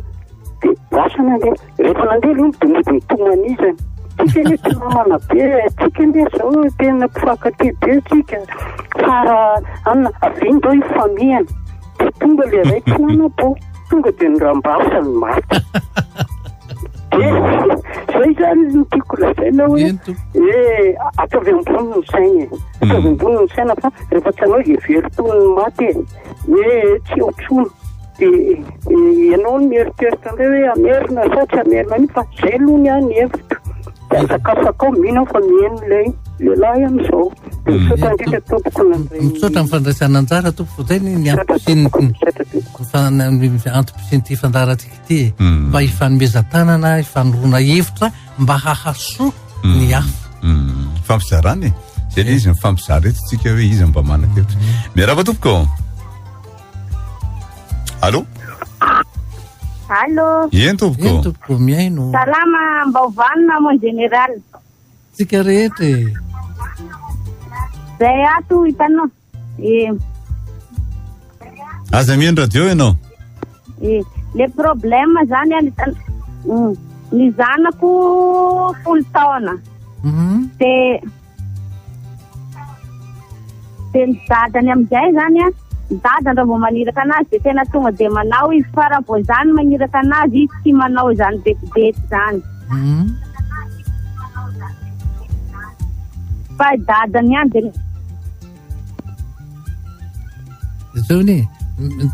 dia lasa nandeha rehefa nandeha le omby dia mody mitoman'izany tsika le tena mana be tsika ndeha zao tena mpifankaty be tsika fara anna avindo ifamihana dia tonga le raiky nanabo tonga dia nyrambasany maty zay zany ny tiako lazaina hoe ataovy ambony ny saina ataovy ambony ny saina fa rehefa tsy anao everitony maty hoe tsy otrony dia ianao ny mieritseritra ndray hoe amerina sa tsy amerina ny fa zay aloha ny any hevitra dia azakafakao mino fa mihaino lay lehilahy am'izao dia misaotra ndrika tompoko nandray misaotra ny fandraisana anjara tompoko zay ny antom-pisiny ty fandarantsika ty mba hifanomezan-tanana hifanorona hevitra mba hahasoa ny hafa fampizarany zay le izy mifampizara eto tsika hoe izy mba manan-kevitra miarava tompoko allo allo eny tompoko miaino salama Mba Ho Vanona mon général tsika rehetra zay ato hitanao aza mihaino radio ianao le problème zany ny zanako 10 taona dia ny dadany amin'izay zany ny dadany raha vao maniraka anazy dia tena tonga dia manao izy fa raha vao zany maniraka anazy izy tsy manao zany betibety zany fa dadany ihany dia zao ny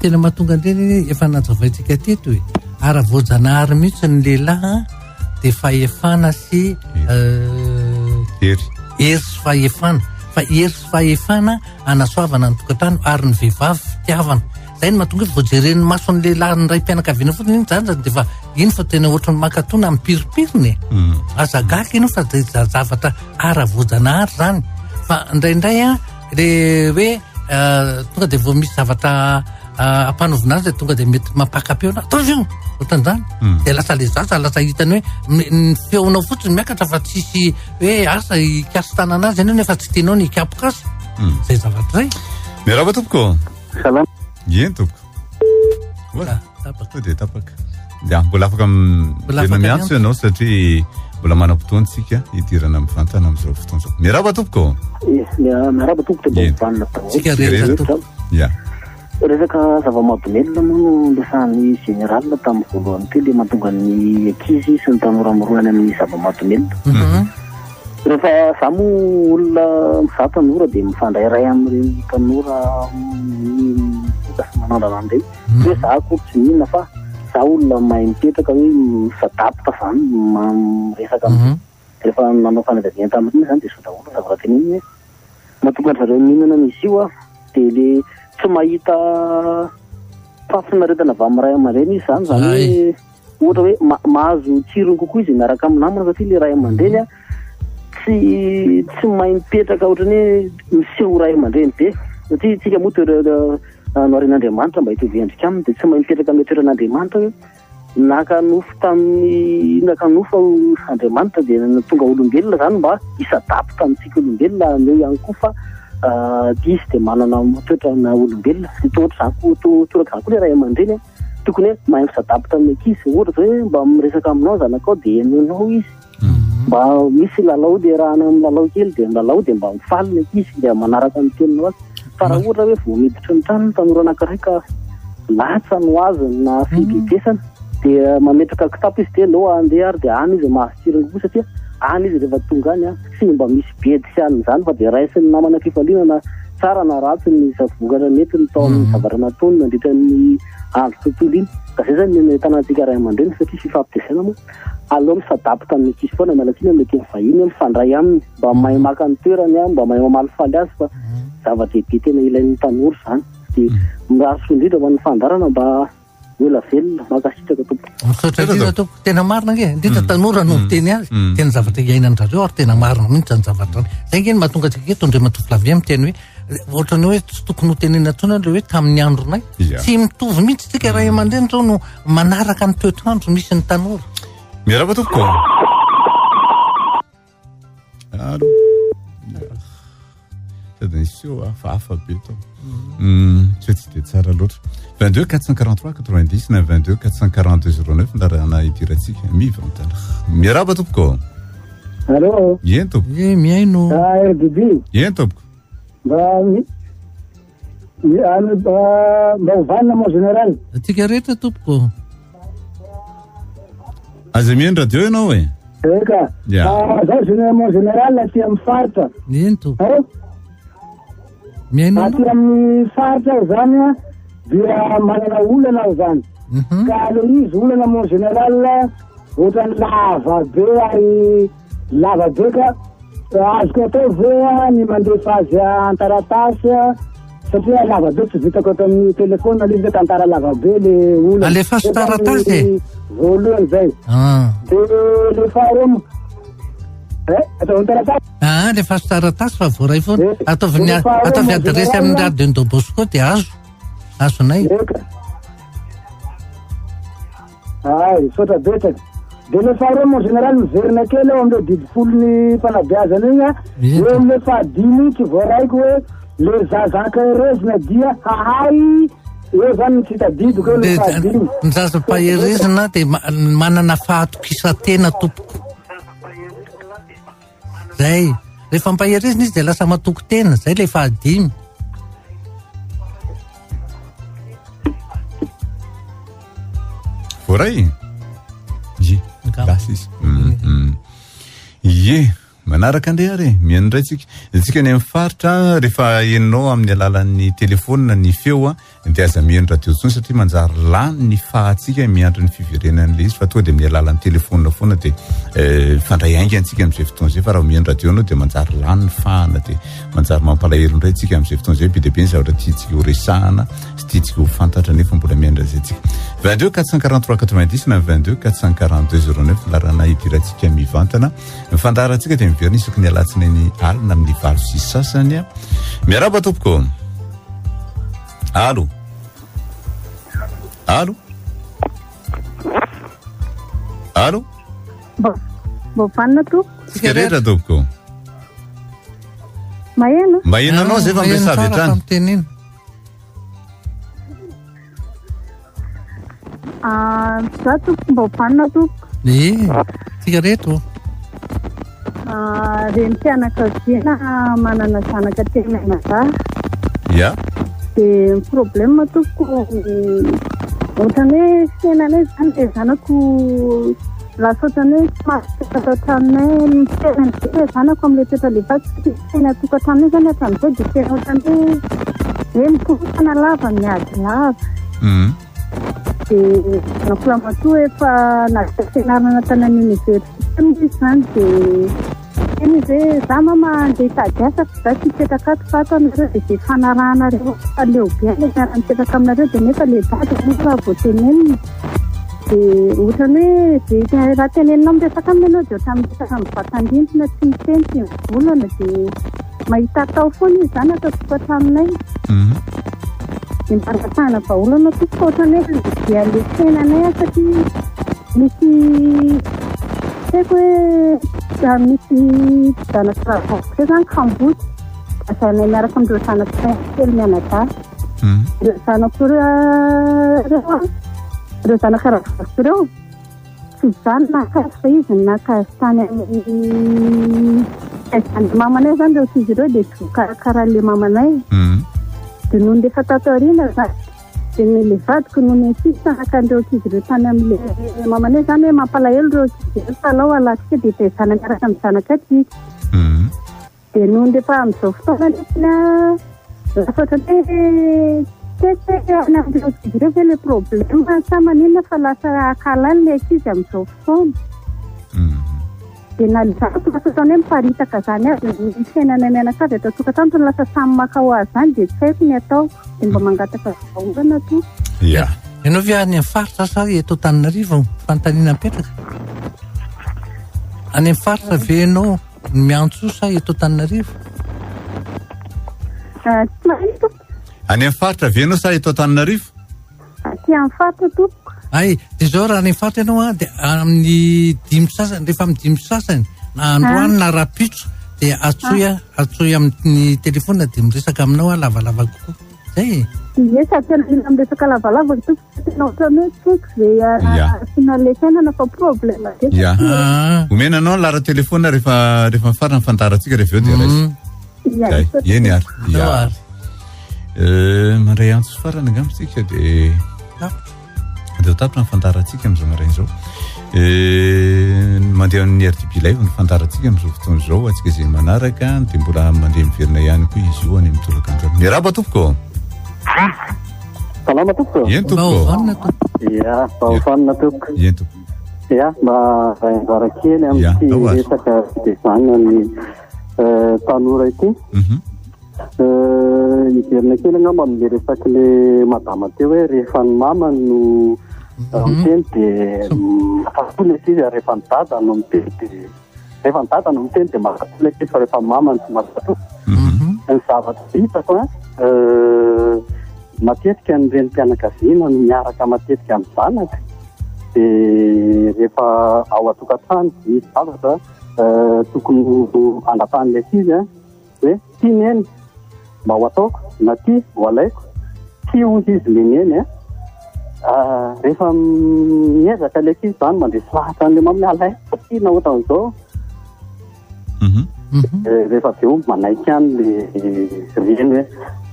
tena mahatonga ndreny efa nazavaitsika teto hoe ara-voajanahary mihitsy ny lehilahy dia fahefana sy hery sy fahefana fa hery sy fahefana anasoavana ny tokantrano ary ny vehivavy fitiavana zay ny mahatonga hoe voajeren'ny mason'ny lehilahy ny ray mpianakaviana fotsiny iny zany dia fa iny fa tena ohatrany makatona mipiripiriny azagaky ino fa zavatra ara-voajanahary zany fa indraindray le hoe tonga dia vao misy zavatra ampanovina azy tonga dia mety mampakapeona ataovy io ohatran'izany dia lasa le zaza lasa hitany hoe ny feonao fotsiny miakatra fa tsisy hoe asa ikasy tanana azy ianao nefa tsy tianao ny ikapoka azy zay zavatra zay miarava tompoko salama eny tompoko dia tapaka dia mbola afaka tena miantso ianao satria mbola manam-potoana tsika hidirana mivantana amin'izao fotoana zao miarava tompoko miarava tompoko dia Mba Ho Vanona tsika rehetra tompoko resaka zava-mahadomelona moa no lesan'ny général tamin'ny voalohany teo le mahatonga ny ankizy sy ny tanora miroany amin'ny zava-mahadomelona rehefa za moa olona mizaha tanora dia mifandray ray amin'ireny tanora sy manandrana an'ireny hoe za akory tsy mihinana fa za olona mahay mipetraka hoe misadapoka zany resaka rehefa nanao fanadavena tamin'iny zany dia so daholo zava-teniny hoe mahatonga zareo mihinana misy io dia le tsy mahita fafinaretana avy amin'ny ray aman-dreny izy zany zany hoe ohatra hoe mahazo tsirony kokoa izy miaraka amin'ny namana satria le ray aman-dreny tsy mahay mipetraka ohatrany hoe miseho ray aman-dreny be satria tsika moa noaren'Andriamanitra mba hitovy endrika aminy dia tsy mahay mipetraka amin'ny toeran'Andriamanitra hoe naka nofo Andriamanitra dia tonga olombelona zany mba hisadapoka amintsika olombelona aneo ihany koa fa dizy dia manana toetrana olombelona sy toraka zako le ray aman-dreny tokony hoe mahay misadapitra amin'ny ankizy ohatra zao hoe mba miresaka aminao zanakao dia henonao izy mba misy lalao dia rahana amin'ny lalao kely dia lalao dia mba mifaly ny ankizy dia manaraka ny teninao azy fa raha ohatra hoe vao miditra ny trano ny tanora anankiray ka latsa no azy na fibebesana dia mametraka kitapo izy dia no andeha ary dia any izy mahasirana koa satria any izy rehefa tonga any sy mba misy bedy sy any izany fa dia raisiny namana fifaliana na tsara na ratsy ny zavokatra mety ny tao amin'ny zavatra nataony nandritra ny andro tontolo iny ka zay zany ny tanantsika ray aman-dreny satria fifampitokisana moa aloha misadapitra amin'ny ankizy foana mialatsiny mety mivahiny mifandray aminy mba mahay maka ny toerany mba mahay mamaly faly azy fa zava-dehibe tena ilain'ny tanora zany dia miraso indrindra ho an'ny fandarana mba ela velona makasitraka tompo misaotra indrindra tompo tena marina nge indrindra tanora no miteny azy tena zavatra iainan'rareo ary tena marina mihitsy ny zavatra zay nge ny mahatonga atsika eto ndray matoflavia miteny hoe ohatrany hoe tsy tokony ho tenena tsona le hoe tamin'ny andronay tsy mitovy mihitsy tsika ray aman-dreny zao no manaraka ny toetrandro misy ny tanora miaraba tompoko alo sady nisy eo hafahafa be tao tsy tsy dia tsara loatra 22 443 90 na 22 442 09 ndarana idiratsika miva mitana miaraba tompoko allo ien tompoko miaino bibi ien tompoko mba hovanona mo général atsika rehetra tompoko aza mihaino radio ianao e eka zaho mo général aty amin'ny faritra ien tompoko miaino aty amin'ny faritra zany dia manana olana zany ka alo izy olana mo général ohatrany lava be ary lava be ka azoko atao ve ny mandefa azy antaratasy satria lava be tsy vitako ato amin'ny telefona le izy tantara lava be le olana alefa sy taratasy voalohany zay dia le faharoa atao taratasy lefa sy taratasy fa voaray foana ataovy adresy amin'ny radio Don Bosco dia azonay ay sotra betsaka dia le faharoa mo général miverina kely eo am'le didi folo ny fanabeazana igny eo am'le fahadimy tsy voaraiko hoe le zanaka erezina dia hahay eo zany ny tsy hitadidiko eo le fahadimy ny zaza-paherezina dia manana fahatokisatena tompoko zay rehefa mpaherezina izy dia lasa matoko tena zay le fahadimy voray gasy izy manaraka andeha ary mihaino indray tsika ny amin'ny faritra rehefa enonao amin'ny alalan'ny telefona ny feo dia aza mihaino radio tsony satria manjary lany ny fahatsika miandro ny fiverenan'le izy fa tonga dia amin'ny alalan'ny telefona foana dia fandray ainga antsika amin'izay fotoana zay fa raha mihaino radio anao dia manjary lany ny fahana dia manjary mampalahelo indray tsika amin'izay fotoana zay be dia be ny zavatra tiatsika ho resahana sy tiatsika ho fantatra nefa mbola miaino zay tsika 22 443 90 na 22 442 09 larana idiratsika mivantana mifandarantsika dia miverina isaky ny alatsina ny alina amin'ny valo sy sasany miaraba tompoko alo alo alo Bofana tu sikereta tompoko maheno anao zay fa mbesavy hatrany za tompoko mba hofanina tompoko sigareto reny mpianakaviana manana zanaka tena mazà ya dia problème tompoko ohatrany hoe fiainana zany dia zanako lasa ohatrany hoe tokatraminay mitena zanako amin'ilay toetra lehivatsy tena tokatrano zany hatram'izay dia tena ohatrany hoe mikorotana lava miady lava dia nakolamatoa efa nafianarana tany amin'ny université izy zany dia eny izy hoe za mama andeha hitady asa za tsy mipetraka ato fa ato anareo dia zay fanarahanareo aleo be any miara mipetraka aminareo dia nefa le dady nefa raha voatenenina dia ohatrany hoe raha teneninao miresaka aminy anao dia ohatrany miresaka mivatandindrina tsy miteny tsy mivolana dia mahita tao foana izy zany atao tokatraminay dia mpangatahana vaholana tokoa ohatrany hoe dia le fiainanay satria misy haiko hoe misy zanaka zay zany kamboty asanay miaraka amindreo zanaka kely mianadahy. Ireo zanako ireo zanaka ravako ireo tsy zany nakazy fa izy nakazy tany amin'ny mamanay zany reo izy ireo dia karakara le mamanay. Dia noho ny efa tato aoriana zany dia le vadiko noho ny sisa nakan'ireo izy ireo tany amin'le mamanay zany hoe mampalahelo reo izy ireo falao alatsika dia tezana miaraka amin'ny zanaka atsika. Dia noho ny efa amin'izao fotoana lesina lasa ohatra hoe amin'ireo izy ireo ve le problème sa maninona fa lasa akalany le akizy amin'izao fotoana. Dia na le zanako lasa zany hoe miparitaka zany azy ny fiainana mianakavy atao tokatrano lasa samy maka ho azy zany dia tsy haiko ny atao dia mba mangataka vahaolana to. Ianao ve any amin'ny faritra sa eto Antananarivo fanontaniana mipetraka? Any amin'ny faritra ve ianao miantso sa eto Antananarivo? Any amin'ny faritra ve ianao sa eto Antananarivo? Aty amin'ny faritra tompoko. Ay, dia zao raha any faritra ianao dia amin'ny dimy sasany rehefa amin'ny dimy sasany na androany na rapitso dia atsoy amin'ny telefona dia miresaka aminao lavalava kokoa. Zay. Ie, sady miresaka lavalava tompoko ohatran'ny hoe tompoko izay asiana lesainana fa problème dia. Omena anao lara telefona rehefa farany fantarantsika rehefa eo dia raisy. Eny ary. Mandray antso farany angamitsika dia tapitra ny fantarantsika amin'izao maraina izao. Mandeha amin'ny RTP live ny fantarantsika amin'izao fotoana izao atsika izay manaraka dia mbola mandeha miverina ihany koa izy io any amin'ny tolakandro. Miaraba tompoko. Salama tompoko. Eny tompoko. Mba Ho Vanona tompoko. Eny tompoko. Mba rainjara kely amin'ity resaka fitezana ny tanora ity. Iverina kely angamba amin'le resaky le madama teo hoe rehefa ny mama no miteny dia mahafatolo izy rehefa ny dada no miteny dia rehefa ny dada no miteny dia mahafatolo izy fa rehefa ny mama no tsy mahafatolo. Ny zavatra hitako matetika ny renim-pianakaviana no miaraka matetika amin'ny zanaka dia rehefa ao atokantrano misy zavatra tokony andatan'ilay izy hoe tianeny mba ho ataoko na ty ho alaiko ty ozy izy le nieny rehefa miezaka ilay izy zany mandresy lahatra an'le mamony alaiko ty na ohatran'izao rehefa avy eo manaiky any le reny hoe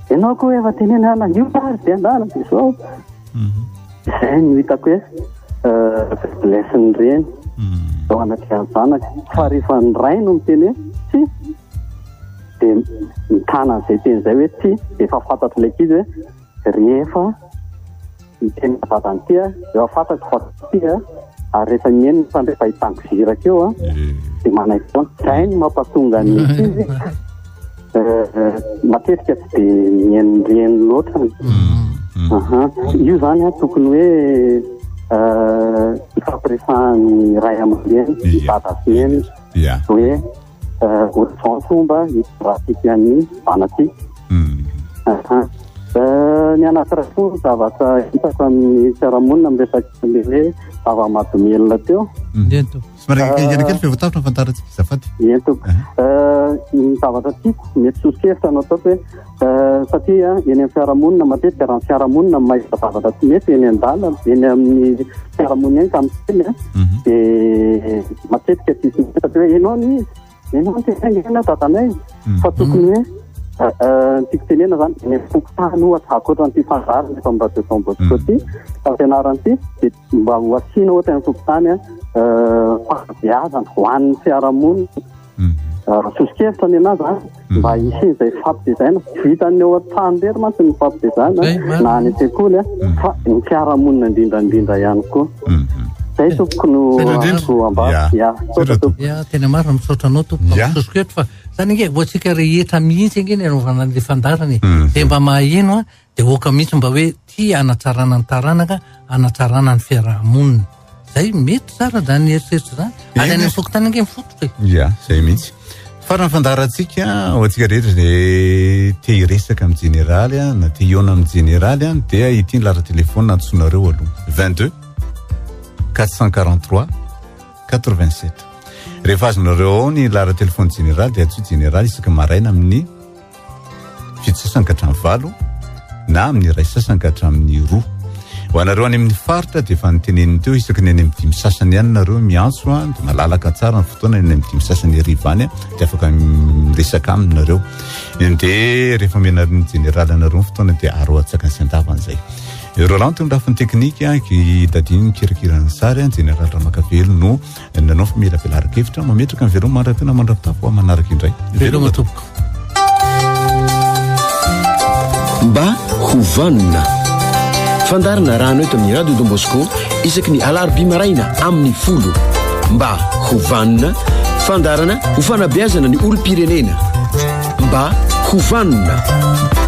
ianao koa efa teneny ana io ary dia andana dia izao izay no hitako hoe faiblesse ny reny zao anaty zanaka fa rehefa ny ray no miteny hoe tsy dia mitana an'izay teny izay hoe tsy dia efa fantatro ilay izy hoe rehefa miteny vatany ty efa fantatro fa ty ary rehefa mieny fa rehefa hitango ziraka eo dia manaiky foana izay no mampatonga ny izy matetika tsy dia mienireny loatra. Io zany tokony hoe ifampiresahan'ny ray aman-dreny dada sy neny hoe ohatr'izao fomba raha tiany vanaty. Ny anankiray koa zavatra hitako amin'ny fiarahamonina miresaka le hoe zava-mahadomelona teo. Somary kely fivoatavitra fantarantsika zafady. Entoko. Ny zavatra tiako mety sosokevitra no ataoko hoe satria eny amin'ny fiarahamonina matetika raha ny fiarahamonina mahita zavatra tsy mety eny an-dalana eny amin'ny fiarahamonina eny ka miteny dia matetika tsisy mety satria hoe ianao ny izy ianao ny tesaingana dadanay fa tokony hoe tiako tenena zany eny fokotany ohatra akoatra n'ity fanjarana efa miradio tambosiko ty fampianaran'ity dia mba ho asiana ohatra ny fokotany fanabeazana ho an'ny fiarahamonina sosokevitra ny anazy mba isiany izay fampitezana vitan'ny eo an-trano rery mantsy ny fampitezana na any an-tsekoly fa ny fiarahamonina indrindrandrindra ihany koa. Zay tompoko no ako ambany. Tena marina misaotranao tompoko sosokevitra fa zany nge voatsika rehetra mihitsy nge ny anaovana le fandarany dia mba maheno dia oka mihitsy mba hoe ty anatsarana ny taranaka anatsarana ny fiarahamonina. Zay mety tsara zany eritseritra zany any any fokotany nge mifototra. Zay mihitsy. Farany fandarantsika ho antsika rehetra dia te hiresaka amin'ny jeneraly na te hiona amin'ny jeneraly dia ity ny lara telefona antsonareo aloha 22 443 87. Rehefa azonareo ao ny lara telefony jeneraly dia atsoy jeneraly isaka maraina amin'ny fito sasany ka hatramin'ny 8 na amin'ny ray sasany ka hatramin'ny 2. ho anareo any amin'ny faritra dia efa niteneniny teo isaky ny any amin'ny 5 sasany ihany nareo miantso dia malalaka tsara ny fotoana any amin'ny 5 sasany arivany dia afaka miresaka aminareo dia rehefa menariny generaly anareo ny fotoana dia aroatsaka ny sandavany zay. Roland ny rafiny teknika dadiny kirakirany sary général Ramakavelo no nanao fa mila velarikevitra mametraka ny veloma mandra-tena mandra-pitafo manaraka indray veloma tompoko. Mba Ho Vanona fandarana rano eto amin'ny radio Don Bosco isaky ny alarobia maraina amin'ny 10. Mba Ho Vanona fandarana ho fanabeazana ny olom-pirenena. Mba Ho Vanona.